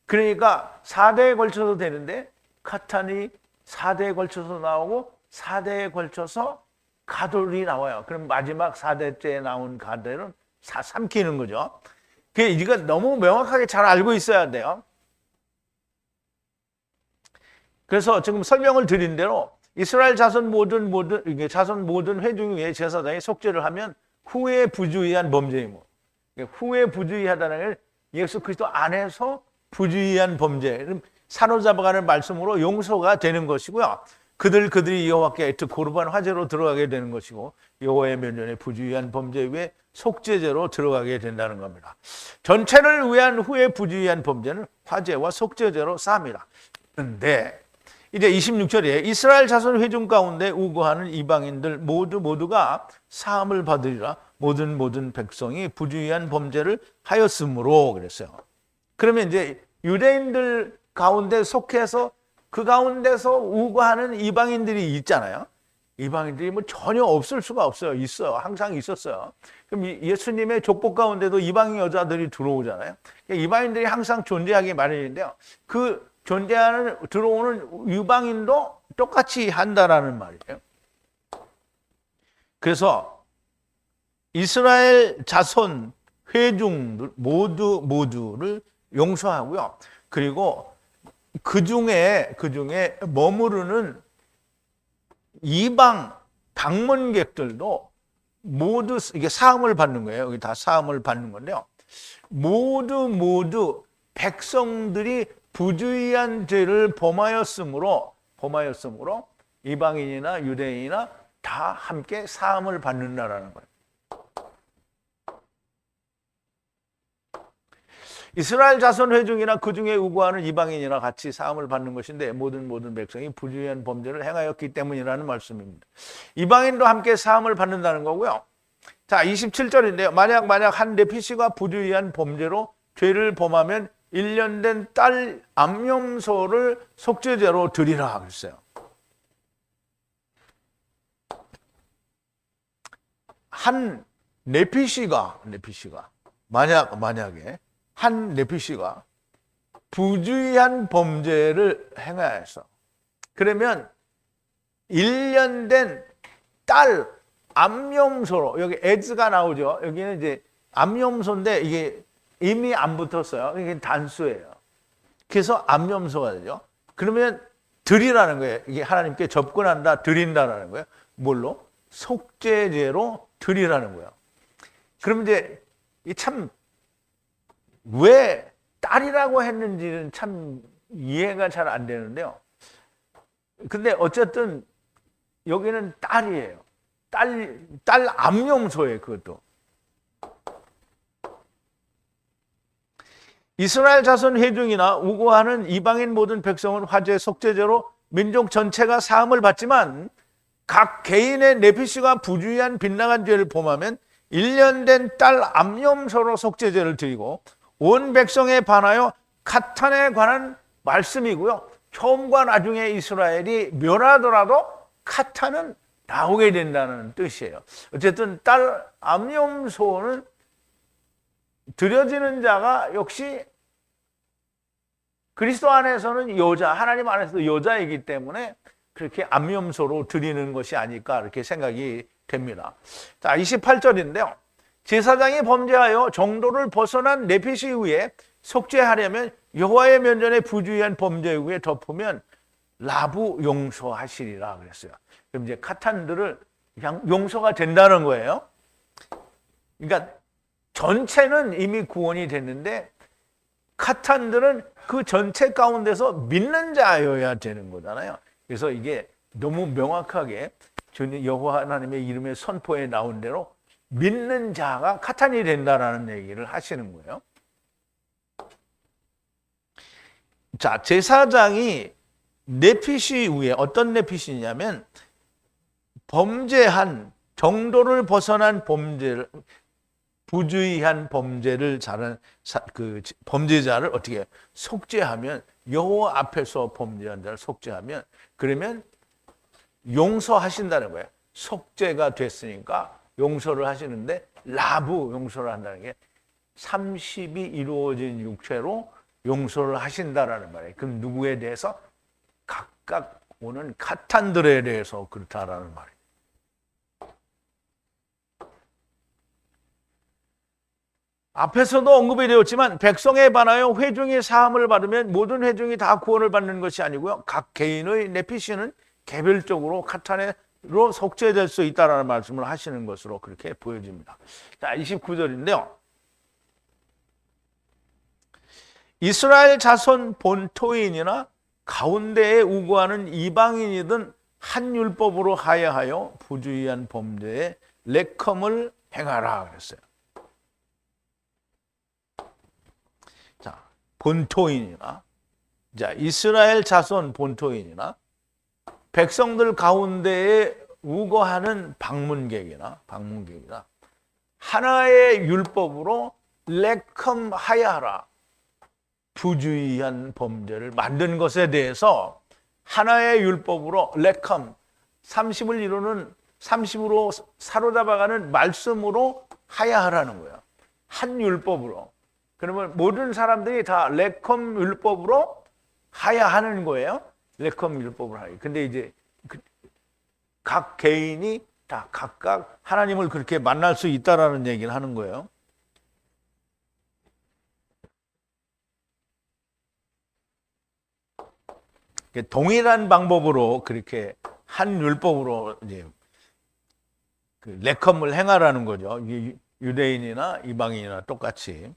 그러니까 4대에 걸쳐서 되는데 카탄이 4대에 걸쳐서 나오고 4대에 걸쳐서 가돌이 나와요. 그럼 마지막 4대째 나온 가돌은 삼키는 거죠. 이거 너무 명확하게 잘 알고 있어야 돼요. 그래서 지금 설명을 드린 대로 이스라엘 자손 모든 회중 위에 제사장이 속죄를 하면 후에 부주의한 범죄이고, 후에 부주의하다는 게 예수 그리스도 안에서 부주의한 범죄, 사로잡아가는 말씀으로 용서가 되는 것이고요. 그들이 여호와께 에트 고르반 화제로 들어가게 되는 것이고 여호와의 면전에 부주의한 범죄 위에 속죄제로 들어가게 된다는 겁니다. 전체를 위한 후에 부주의한 범죄는 화제와 속죄제로 쌓습니다. 그런데 이제 26절에 이스라엘 자손 회중 가운데 우거하는 이방인들 모두가 사함을 받으리라. 모든 백성이 부주의한 범죄를 하였으므로 그랬어요. 그러면 이제 유대인들 가운데 속해서 그 가운데서 우거하는 이방인들이 있잖아요. 이방인들이 뭐 전혀 없을 수가 없어요. 있어요. 항상 있었어요. 그럼 예수님의 족복 가운데도 이방인 여자들이 들어오잖아요. 이방인들이 항상 존재하기 마련인데요. 그 들어오는 이방인도 똑같이 한다라는 말이에요. 그래서 이스라엘 자손 회중들 모두를 용서하고요. 그리고 그 중에 머무르는 이방 방문객들도 모두 이게 사함을 받는 거예요. 여기 다 사함을 받는 건데요. 모두 백성들이 부주의한 죄를 범하였으므로 이방인이나 유대인이나 다 함께 사함을 받는다라는 거예요. 이스라엘 자손 회중이나 그 중에 우고하는 이방인이나 같이 사함을 받는 것인데 모든 백성이 부주의한 범죄를 행하였기 때문이라는 말씀입니다. 이방인도 함께 사함을 받는다는 거고요. 자, 27절인데요. 만약 한 레피시가 부주의한 범죄로 죄를 범하면 1년 된 딸 암염소를 속죄제로 드리라 그랬어요. 한 레피시가 만약에 한 레피시가 부주의한 범죄를 행하여서 그러면 1년 된 딸 암염소로, 여기 에즈가 나오죠. 여기는 이제 암염소인데 이게 이미 안 붙었어요. 이게 단수예요. 그래서 암염소가 되죠. 그러면 드리라는 거예요. 이게 하나님께 접근한다, 드린다라는 거예요. 뭘로? 속죄제로 드리라는 거예요. 그럼 이제 참 왜 딸이라고 했는지는 참 이해가 잘 안 되는데요. 근데 어쨌든 여기는 딸이에요. 딸 암염소예요, 그것도. 이스라엘 자손 회중이나 우고하는 이방인 모든 백성은 화제 속죄제로 민족 전체가 사함을 받지만 각 개인의 네피시가 부주의한 빗나간 죄를 범하면 1년 된 딸 암염소로 속죄제를 드리고 온 백성에 반하여 카탄에 관한 말씀이고요. 처음과 나중에 이스라엘이 멸하더라도 카탄은 나오게 된다는 뜻이에요. 어쨌든 딸 암염소는 드려지는 자가 역시 그리스도 안에서는 여자, 하나님 안에서도 여자이기 때문에 그렇게 암염소로 드리는 것이 아닐까 이렇게 생각이 됩니다. 자, 28절인데요. 제사장이 범죄하여 정도를 벗어난 레핏이 후에 속죄하려면 여호와의 면전에 부주의한 범죄 후에 덮으면 라부 용서하시리라 그랬어요. 그럼 이제 카탄들을 그냥 용서가 된다는 거예요. 그러니까 전체는 이미 구원이 됐는데 카탄들은 그 전체 가운데서 믿는 자여야 되는 거잖아요. 그래서 이게 너무 명확하게 여호와 하나님의 이름의 선포에 나온 대로 믿는 자가 카탄이 된다라는 얘기를 하시는 거예요. 자, 제사장이 네핏이 위에 어떤 네핏이냐면 범죄한 정도를 벗어난 범죄를 부주의한 범죄를 잘한 그 범죄자를 어떻게 속죄하면 여호와 앞에서 범죄한 자를 속죄하면 그러면 용서하신다는 거예요. 속죄가 됐으니까 용서를 하시는데 라부 용서를 한다는 게 30이 이루어진 육체로 용서를 하신다라는 말이에요. 그럼 누구에 대해서? 각각 오는 카탄들에 대해서 그렇다라는 말이에요. 앞에서도 언급이 되었지만 백성에 반하여 회중이 사함을 받으면 모든 회중이 다 구원을 받는 것이 아니고요. 각 개인의 네피시는 개별적으로 카탄으로 속죄될 수 있다는 말씀을 하시는 것으로 그렇게 보여집니다. 자, 29절인데요. 이스라엘 자손 본토인이나 가운데에 우고하는 이방인이든 한 율법으로 하야하여 부주의한 범죄에 레컴을 행하라 그랬어요. 자, 본토인이나 자, 이스라엘 자손 본토인이나 백성들 가운데에 우거하는 방문객이나 하나의 율법으로 레컴하야하라. 부주의한 범죄를 만든 것에 대해서 하나의 율법으로 레컴 30을 이루는 30으로 사로잡아가는 말씀으로 하야하라는 거예요. 한 율법으로. 그러면 모든 사람들이 다 레컴 율법으로 하야하는 거예요. 레컴 율법으로 하야. 근데 이제 각 개인이 다 각각 하나님을 그렇게 만날 수 있다라는 얘기를 하는 거예요. 동일한 방법으로 그렇게 한 율법으로 이제 그 레컴을 행하라는 거죠. 유대인이나 이방인이나 똑같이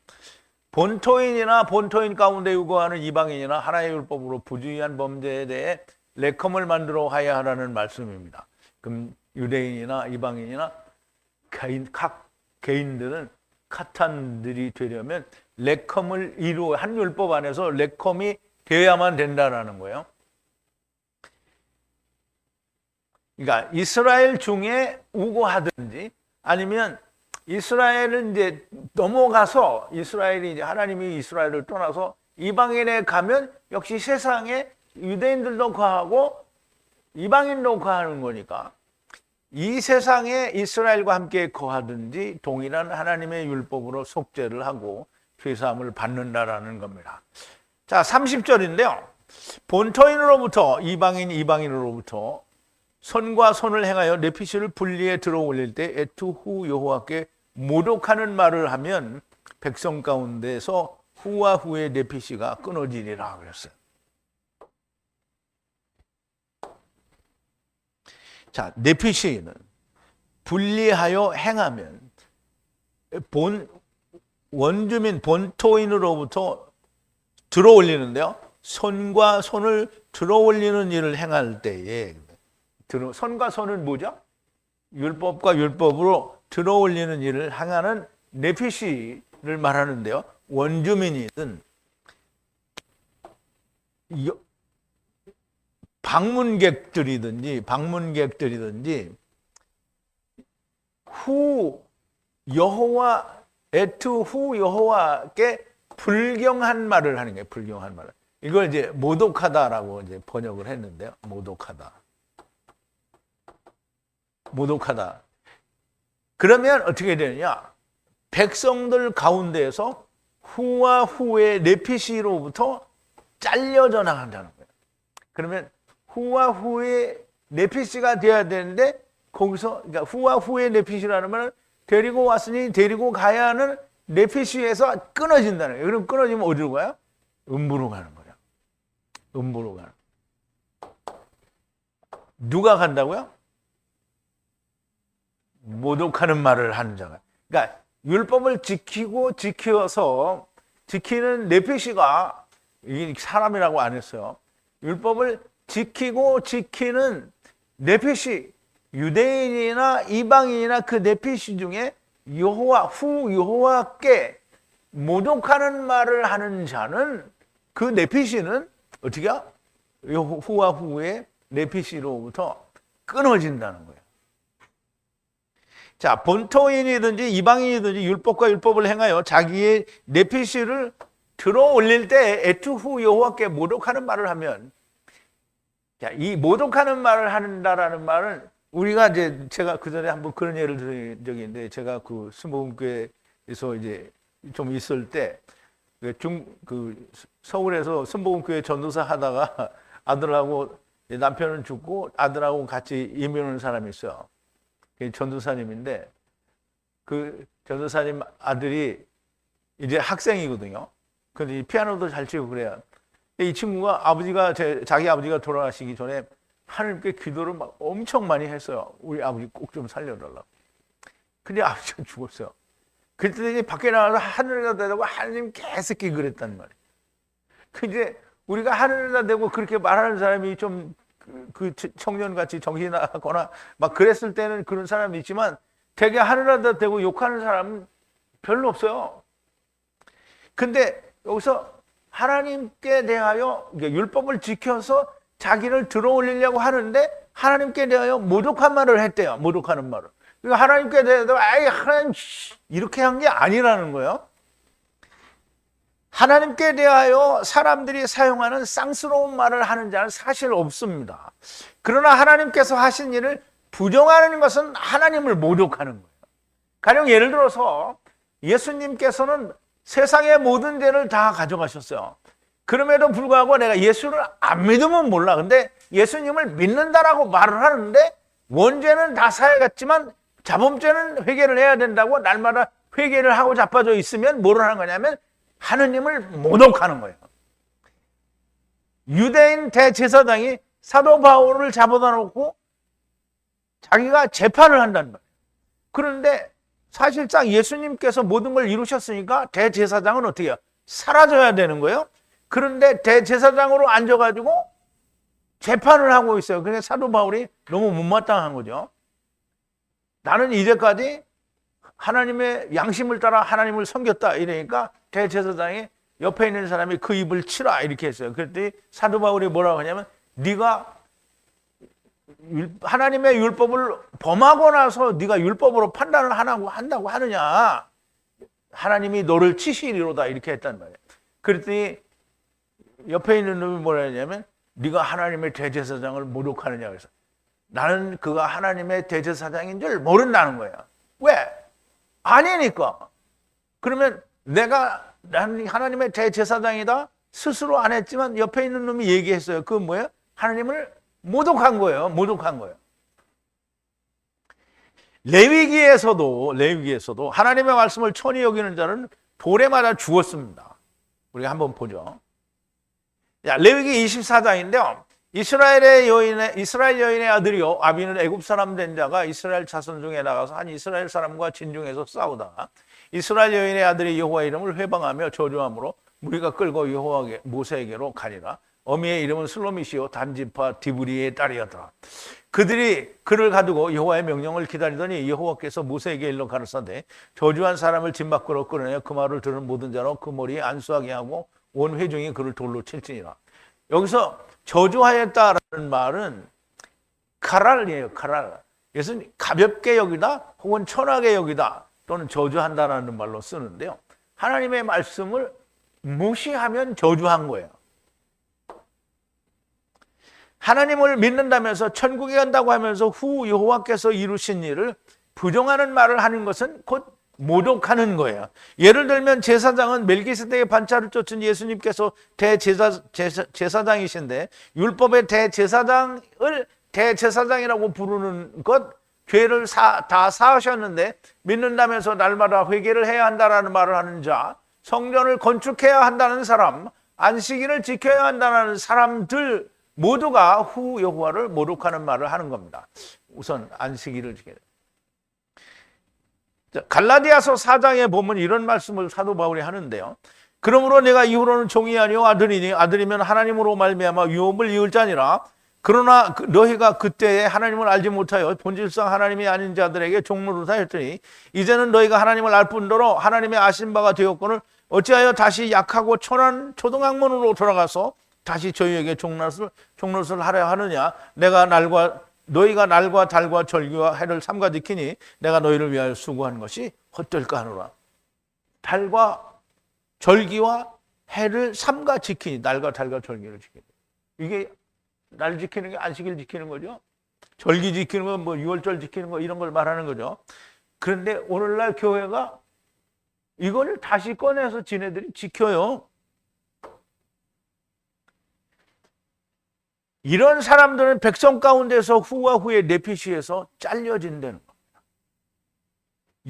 본토인 가운데 유거하는 이방인이나 하나의 율법으로 부주의한 범죄에 대해 레컴을 만들어 하야 하라는 말씀입니다. 그럼 유대인이나 이방인이나 각 개인들은 카탄들이 되려면 레컴을 한 율법 안에서 레컴이 되어야만 된다라는 거예요. 그러니까 이스라엘 중에 우고하든지 아니면 이스라엘은 이제 넘어가서 이스라엘이 이제 하나님이 이스라엘을 떠나서 이방인에 가면 역시 세상에 유대인들도 거하고 이방인도 거하는 거니까 이 세상에 이스라엘과 함께 거하든지 동일한 하나님의 율법으로 속죄를 하고 죄사함을 받는다라는 겁니다. 자, 30절인데요. 본토인으로부터 이방인으로부터 손과 손을 행하여 내피시를 분리에 들어 올릴 때 애투 후 여호와께 모독하는 말을 하면 백성 가운데서 후와 후의 내피시가 끊어지리라 그랬어요. 자, 내피시는 분리하여 행하면 원주민 본토인으로부터 들어 올리는데요. 손과 손을 들어 올리는 일을 행할 때에 손과 손은 뭐죠? 율법과 율법으로 들어 올리는 일을 행하는 내피시를 말하는데요. 원주민이든 방문객들이든지 후 여호와께 불경한 말을 하는 거예요. 불경한 말을. 이걸 이제 모독하다라고 이제 번역을 했는데요. 모독하다. 그러면 어떻게 되느냐? 백성들 가운데에서 후와 후의 내피시로부터 잘려져 나간다는 거예요. 그러면 후와 후의 내피시가 돼야 되는데 거기서 그러니까 후와 후의 내피시라는 말은 데리고 왔으니 데리고 가야 하는 내피시에서 끊어진다는 거예요. 그럼 끊어지면 어디로 가요? 음부로 가는 거예요. 음부로 가는. 누가 간다고요? 모독하는 말을 하는 자가. 그러니까 율법을 지켜서 지키는 내피시가 이게 사람이라고 안 했어요. 율법을 지키는 내피시, 유대인이나 이방인이나 그 내피시 중에 여호와께 모독하는 말을 하는 자는 그 내피시는 어떻게 해요? 후와 후의 내피시로부터 끊어진다는 거예요. 자, 본토인이든지 이방인이든지 율법과 율법을 행하여 자기의 내피시를 들어 올릴 때 애투후 여호와께 모독하는 말을 하면, 자, 이 모독하는 말을 한다라는 말은 우리가 이제 제가 그 전에 한번 그런 예를 들은 적이 있는데, 제가 그 순복음교회에서 이제 좀 있을 때 서울에서 순복음교회 전도사 하다가 아들하고 남편은 죽고 아들하고 같이 이민 온 사람이 있어요. 전도사님인데 그 전도사님 아들이 이제 학생이거든요. 근데 피아노도 잘 치고 그래요. 이 친구가 자기 아버지가 돌아가시기 전에 하나님께 기도를 막 엄청 많이 했어요. 우리 아버지 꼭 좀 살려달라고. 근데 아버지가 죽었어요. 그때 이제 밖에 나가서 하늘에다 대고 하나님 계속 그랬단 말이에요. 근데 우리가 하늘에다 대고 그렇게 말하는 사람이 좀 그 청년같이 정신이 나거나 막 그랬을 때는 그런 사람이 있지만 되게 하늘에다 대고 욕하는 사람은 별로 없어요. 근데 여기서 하나님께 대하여 율법을 지켜서 자기를 들어 올리려고 하는데 하나님께 대하여 모독한 말을 했대요. 모독하는 말을. 그러니까 하나님께 대하여 하나님 이렇게 한 게 아니라는 거예요. 하나님께 대하여 사람들이 사용하는 쌍스러운 말을 하는 자는 사실 없습니다. 그러나 하나님께서 하신 일을 부정하는 것은 하나님을 모독하는 거예요. 가령 예를 들어서 예수님께서는 세상의 모든 죄를 다 가져가셨어요. 그럼에도 불구하고 내가 예수를 안 믿으면 몰라. 근데 예수님을 믿는다라고 말을 하는데 원죄는 다 사해갔지만 자범죄는 회개를 해야 된다고 날마다 회개를 하고 자빠져 있으면 뭘 하는 거냐면 하느님을 모독하는 거예요. 유대인 대제사장이 사도 바울을 잡아다 놓고 자기가 재판을 한다는 거예요. 그런데 사실상 예수님께서 모든 걸 이루셨으니까 대제사장은 어떻게 해요? 사라져야 되는 거예요. 그런데 대제사장으로 앉아가지고 재판을 하고 있어요. 그래서 사도 바울이 너무 못마땅한 거죠. 나는 이제까지 하나님의 양심을 따라 하나님을 섬겼다 이러니까 대제사장이 옆에 있는 사람이 그 입을 치라 이렇게 했어요. 그랬더니 사도 바울이 뭐라고 하냐면 네가 하나님의 율법을 범하고 나서 네가 율법으로 판단을 한다고 하느냐. 하나님이 너를 치시리로다 이렇게 했단 말이에요. 그랬더니 옆에 있는 놈이 뭐라 했냐면 네가 하나님의 대제사장을 모독하느냐 그래서 나는 그가 하나님의 대제사장인 줄 모른다는 거예요. 왜? 아니니까. 그러면 나는 하나님의 대제사장이다 스스로 안 했지만 옆에 있는 놈이 얘기했어요. 그건 뭐예요? 하나님을 모독한 거예요. 모독한 거예요. 레위기에서도 하나님의 말씀을 천히 여기는 자는 돌에 맞아 죽었습니다. 우리가 한번 보죠. 레위기 24장인데요. 이스라엘 여인의 아들이요 아비는 애굽 사람 된 자가 이스라엘 자손 중에 나가서 한 이스라엘 사람과 진중에서 싸우다가 이스라엘 여인의 아들이 여호와의 이름을 회방하며 저주함으로 무리가 끌고 모세에게로 가니라. 어미의 이름은 슬로미시요 단지파 디브리의 딸이었더라. 그들이 그를 가두고 여호와의 명령을 기다리더니 여호와께서 모세에게 일러 가르사대 저주한 사람을 집 밖으로 끌어내어 그 말을 들은 모든 자로 그 머리에 안수하게 하고 온 회중이 그를 돌로 칠지니라. 여기서 저주하였다라는 말은 카랄이에요. 카랄. 이것은 가볍게 여기다 혹은 천하게 여기다 또는 저주한다라는 말로 쓰는데요. 하나님의 말씀을 무시하면 저주한 거예요. 하나님을 믿는다면서 천국에 간다고 하면서 후 여호와께서 이루신 일을 부정하는 말을 하는 것은 곧 모독하는 거예요. 예를 들면 제사장은 멜기세덱의 반차를 쫓은 예수님께서 제사장이신데 율법의 대제사장을 대제사장이라고 부르는 것 죄를 다 사하셨는데 믿는다면서 날마다 회개를 해야 한다는 말을 하는 자, 성전을 건축해야 한다는 사람, 안식일을 지켜야 한다는 사람들 모두가 후 여호와를 모독하는 말을 하는 겁니다. 우선 안식일을 지켜야 돼요. 갈라디아서 4장에 보면 이런 말씀을 사도 바울이 하는데요. 그러므로 내가 이후로는 종이 아니요 아들이니 아들이면 하나님으로 말미암아 유업을 이을 자니라. 그러나 너희가 그때에 하나님을 알지 못하여 본질상 하나님이 아닌 자들에게 종로를 하였더니 이제는 너희가 하나님을 알 뿐더러 하나님의 아신 바가 되었거늘 어찌하여 다시 약하고 천한 초등학문으로 돌아가서 다시 저희에게 종노릇을 하려 하느냐. 너희가 날과 달과 절기와 해를 삼가 지키니 내가 너희를 위하여 수고한 것이 헛될까 하노라. 달과 절기와 해를 삼가 지키니 날과 달과 절기를 지키니 이게 날 지키는 게 안식일 지키는 거죠. 절기 지키는 건 뭐 유월절 지키는 거 이런 걸 말하는 거죠. 그런데 오늘날 교회가 이걸 다시 꺼내서 지네들이 지켜요. 이런 사람들은 백성 가운데서 후와 후에 내피시에서 잘려진다는 겁니다.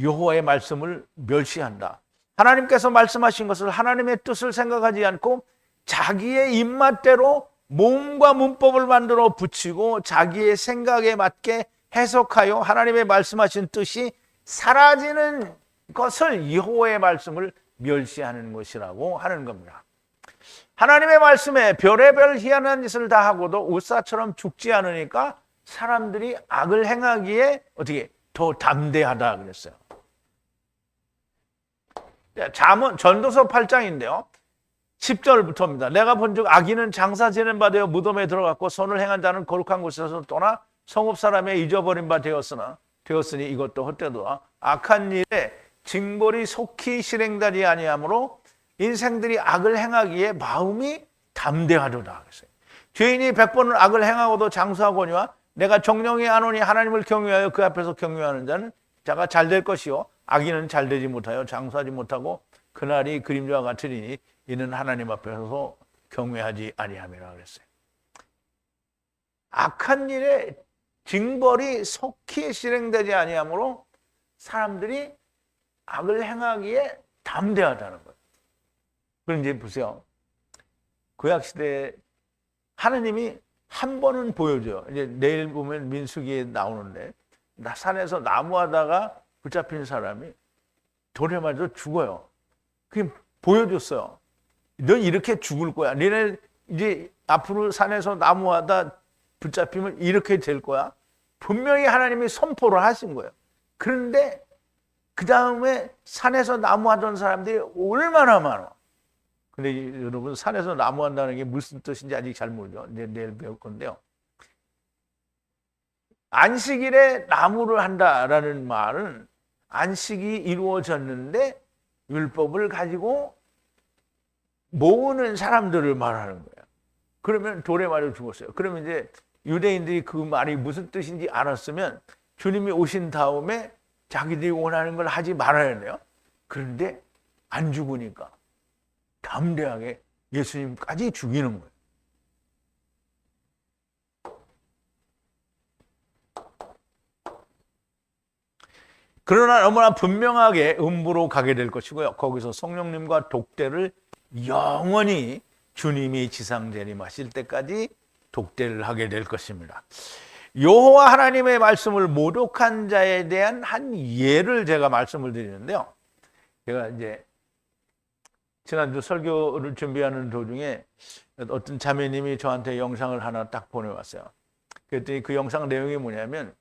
여호와의 말씀을 멸시한다. 하나님께서 말씀하신 것을 하나님의 뜻을 생각하지 않고 자기의 입맛대로 모음과 문법을 만들어 붙이고 자기의 생각에 맞게 해석하여 하나님의 말씀하신 뜻이 사라지는 것을 여호와의 말씀을 멸시하는 것이라고 하는 겁니다. 하나님의 말씀에 별의별 희한한 짓을 다 하고도 우사처럼 죽지 않으니까 사람들이 악을 행하기에 어떻게 더 담대하다 그랬어요. 잠언 전도서 8장인데요. 10절부터입니다. 내가 본즉 악인은 장사 지낸 바 되어 무덤에 들어갔고 선을 행한 자는 거룩한 곳에서 떠나 성읍 사람의 잊어버린 바 되었으니 이것도 헛되도다. 악한 일에 징벌이 속히 실행되지 아니하므로 인생들이 악을 행하기에 마음이 담대하도다. 죄인이 100번을 악을 행하고도 장수하거니와 내가 정령히 하노니 하나님을 경외하여 그 앞에서 경외하는 자가 잘 될 것이요 악인은 잘 되지 못하여 장수하지 못하고 그날이 그림자와 같으리니 이는 하나님 앞에서 경외하지 아니함이라 그랬어요. 악한 일에 징벌이 속히 실행되지 아니하므로 사람들이 악을 행하기에 담대하다는 거예요. 그럼 이제 보세요. 구약시대에 하나님이 한 번은 보여줘요. 이제 내일 보면 민수기에 나오는데 산에서 나무하다가 붙잡힌 사람이 돌에 맞아 죽어요. 그게 보여줬어요. 넌 이렇게 죽을 거야. 너네 이제 앞으로 산에서 나무하다 붙잡히면 이렇게 될 거야. 분명히 하나님이 선포를 하신 거예요. 그런데 그 다음에 산에서 나무하던 사람들이 얼마나 많아. 근데 여러분, 산에서 나무한다는 게 무슨 뜻인지 아직 잘 모르죠. 내일 배울 건데요. 안식일에 나무를 한다라는 말은 안식이 이루어졌는데 율법을 가지고 모으는 사람들을 말하는 거예요. 그러면 돌에 맞아 죽었어요. 그러면 이제 유대인들이 그 말이 무슨 뜻인지 알았으면 주님이 오신 다음에 자기들이 원하는 걸 하지 말아야 돼요. 그런데 안 죽으니까 담대하게 예수님까지 죽이는 거예요. 그러나 너무나 분명하게 음부로 가게 될 것이고요. 거기서 성령님과 독대를 영원히 주님이 지상 재림하실 때까지 독대를 하게 될 것입니다. 여호와 하나님의 말씀을 모독한 자에 대한 한 예를 제가 말씀을 드리는데요. 제가 이제 지난주 설교를 준비하는 도중에 어떤 자매님이 저한테 영상을 하나 딱 보내왔어요. 그랬더니 그 영상 내용이 뭐냐면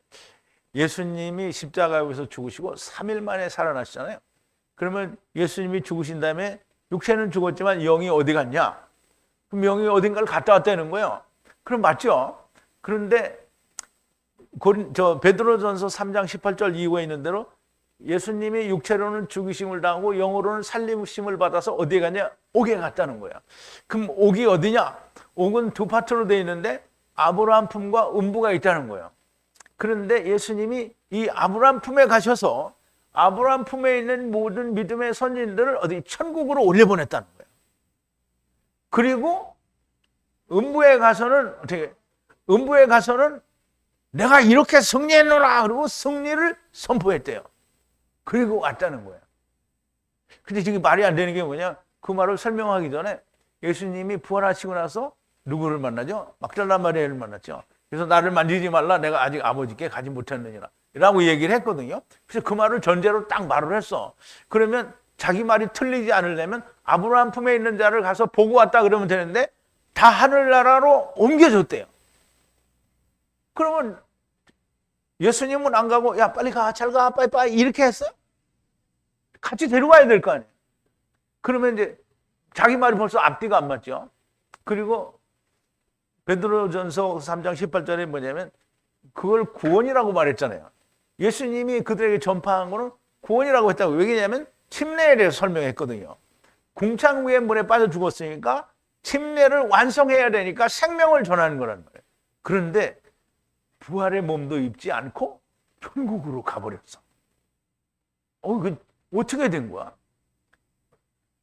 예수님이 십자가에서 죽으시고 3일 만에 살아나시잖아요. 그러면 예수님이 죽으신 다음에 육체는 죽었지만 영이 어디 갔냐? 그럼 영이 어딘가를 갔다 왔다는 거예요. 그럼 맞죠? 그런데 베드로전서 3장 18절 이후에 있는 대로 예수님이 육체로는 죽으심을 당하고 영으로는 살림심을 받아서 어디에 갔냐? 옥에 갔다는 거야. 그럼 옥이 어디냐? 옥은 두 파트로 되어 있는데 아브라함 품과 음부가 있다는 거예요. 그런데 예수님이 이 아브라함 품에 가셔서 아브라함 품에 있는 모든 믿음의 선진들을 어디 천국으로 올려보냈다는 거예요. 그리고 음부에 가서는 내가 이렇게 승리했노라 그리고 승리를 선포했대요. 그리고 왔다는 거예요. 근데 지금 말이 안 되는 게 뭐냐? 그 말을 설명하기 전에 예수님이 부활하시고 나서 누구를 만나죠? 막달라 마리아를 만났죠. 그래서 나를 만지지 말라, 내가 아직 아버지께 가지 못했느니라 라고 얘기를 했거든요. 그래서 그 말을 전제로 딱 말을 했어. 그러면 자기 말이 틀리지 않으려면 아브라함 품에 있는 자를 가서 보고 왔다 그러면 되는데 다 하늘나라로 옮겨줬대요. 그러면 예수님은 안 가고 야 빨리 가, 잘 가, 빠이빠이 이렇게 했어요? 같이 데려가야 될 거 아니에요. 그러면 이제 자기 말이 벌써 앞뒤가 안 맞죠. 그리고 베드로전서 3장 18절에 뭐냐면 그걸 구원이라고 말했잖아요. 예수님이 그들에게 전파한 거는 구원이라고 했다고. 왜냐하면 침례에 대해서 설명했거든요. 궁창 위에 물에 빠져 죽었으니까 침례를 완성해야 되니까 생명을 전하는 거라는 거예요. 그런데 부활의 몸도 입지 않고 천국으로 가버렸어. 그 어떻게 된 거야?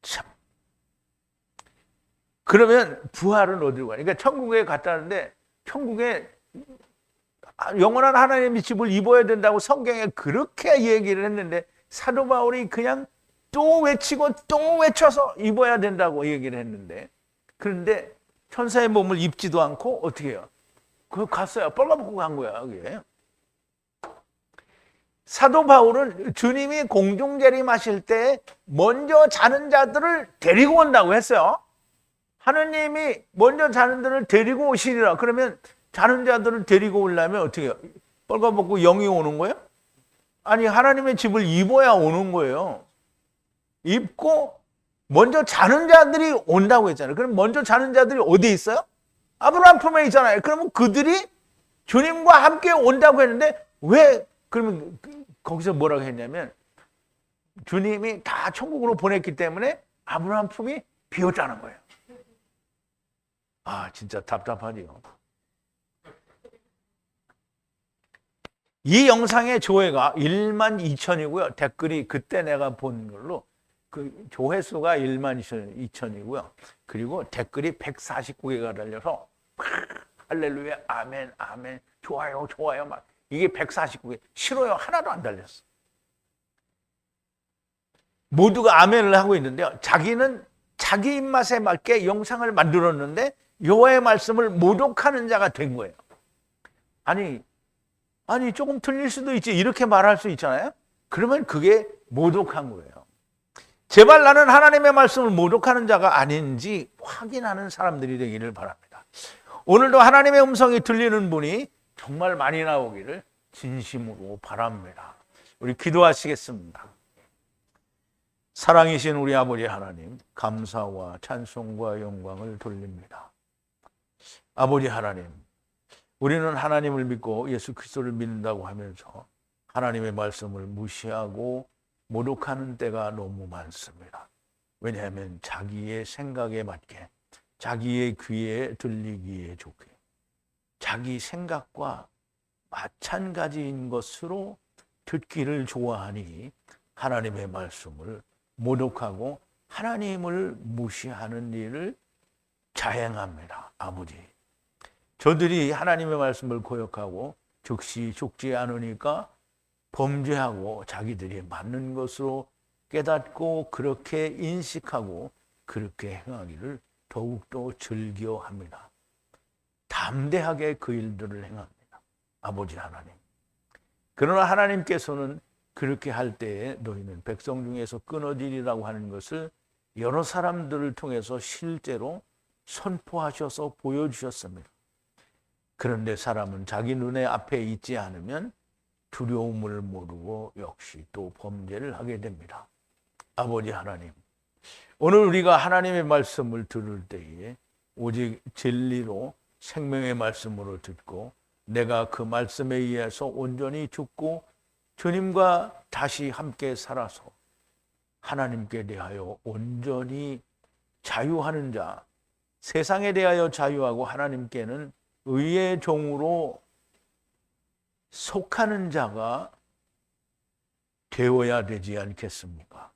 참. 그러면 부활은 어디로 가냐? 그러니까 천국에 갔다는데 천국에 영원한 하나님의 집을 입어야 된다고 성경에 그렇게 얘기를 했는데 사도 바울이 그냥 또 외치고 또 외쳐서 입어야 된다고 얘기를 했는데 그런데 천사의 몸을 입지도 않고 어떻게 해요? 그거 갔어요. 빨가벗고 간 거야. 그게. 사도 바울은 주님이 공중재림하실 때 먼저 자는 자들을 데리고 온다고 했어요. 하느님이 먼저 자는 자들을 데리고 오시리라. 그러면 자는 자들을 데리고 오려면 어떻게 해요? 빨가벗고 영이 오는 거예요? 아니 하나님의 집을 입어야 오는 거예요. 입고 먼저 자는 자들이 온다고 했잖아요. 그럼 먼저 자는 자들이 어디에 있어요? 아브라함 품에 있잖아요. 그러면 그들이 주님과 함께 온다고 했는데 왜 그러면 거기서 뭐라고 했냐면 주님이 다 천국으로 보냈기 때문에 아브라함 품이 비었다는 거예요. 아 진짜 답답하지요. 이 영상의 조회가 1만 2천이고요. 댓글이 그때 내가 본 걸로 그 조회수가 1만 2천이고요. 그리고 댓글이 149개가 달려서 할렐루야, 아멘, 아멘, 좋아요, 좋아요 막 이게 149개. 싫어요 하나도 안 달렸어. 모두가 아멘을 하고 있는데요. 자기는 자기 입맛에 맞게 영상을 만들었는데 여호와의 말씀을 모독하는 자가 된 거예요. 아니 조금 틀릴 수도 있지 이렇게 말할 수 있잖아요. 그러면 그게 모독한 거예요. 제발 나는 하나님의 말씀을 모독하는 자가 아닌지 확인하는 사람들이 되기를 바랍니다. 오늘도 하나님의 음성이 들리는 분이 정말 많이 나오기를 진심으로 바랍니다. 우리 기도하시겠습니다. 사랑이신 우리 아버지 하나님, 감사와 찬송과 영광을 돌립니다. 아버지 하나님, 우리는 하나님을 믿고 예수 그리스도를 믿는다고 하면서 하나님의 말씀을 무시하고 모독하는 때가 너무 많습니다. 왜냐하면 자기의 생각에 맞게, 자기의 귀에 들리기에 좋게, 자기 생각과 마찬가지인 것으로 듣기를 좋아하니 하나님의 말씀을 모독하고 하나님을 무시하는 일을 자행합니다. 아버지, 저들이 하나님의 말씀을 거역하고 즉시 죽지 않으니까 범죄하고 자기들이 맞는 것으로 깨닫고 그렇게 인식하고 그렇게 행하기를 더욱더 즐겨합니다. 담대하게 그 일들을 행합니다. 아버지 하나님, 그러나 하나님께서는 그렇게 할 때에 너희는 백성 중에서 끊어지리라고 하는 것을 여러 사람들을 통해서 실제로 선포하셔서 보여주셨습니다. 그런데 사람은 자기 눈에 앞에 있지 않으면 두려움을 모르고 역시 또 범죄를 하게 됩니다. 아버지 하나님, 오늘 우리가 하나님의 말씀을 들을 때에 오직 진리로 생명의 말씀으로 듣고 내가 그 말씀에 의해서 온전히 죽고 주님과 다시 함께 살아서 하나님께 대하여 온전히 자유하는 자, 세상에 대하여 자유하고 하나님께는 의의 종으로 속하는 자가 되어야 되지 않겠습니까?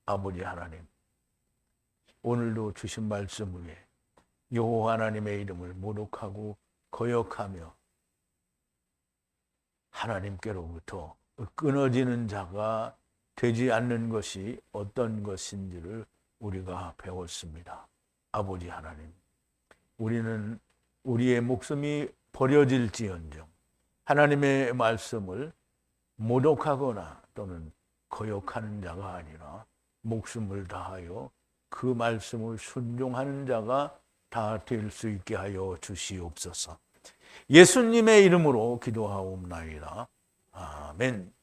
아버지 하나님, 오늘도 주신 말씀 위에 여호와 하나님의 이름을 모독하고 거역하며 하나님께로부터 끊어지는 자가 되지 않는 것이 어떤 것인지를 우리가 배웠습니다. 아버지 하나님, 우리는 우리의 목숨이 버려질지언정 하나님의 말씀을 모독하거나 또는 거역하는 자가 아니라 목숨을 다하여 그 말씀을 순종하는 자가 다 될 수 있게 하여 주시옵소서. 예수님의 이름으로 기도하옵나이다. 아멘.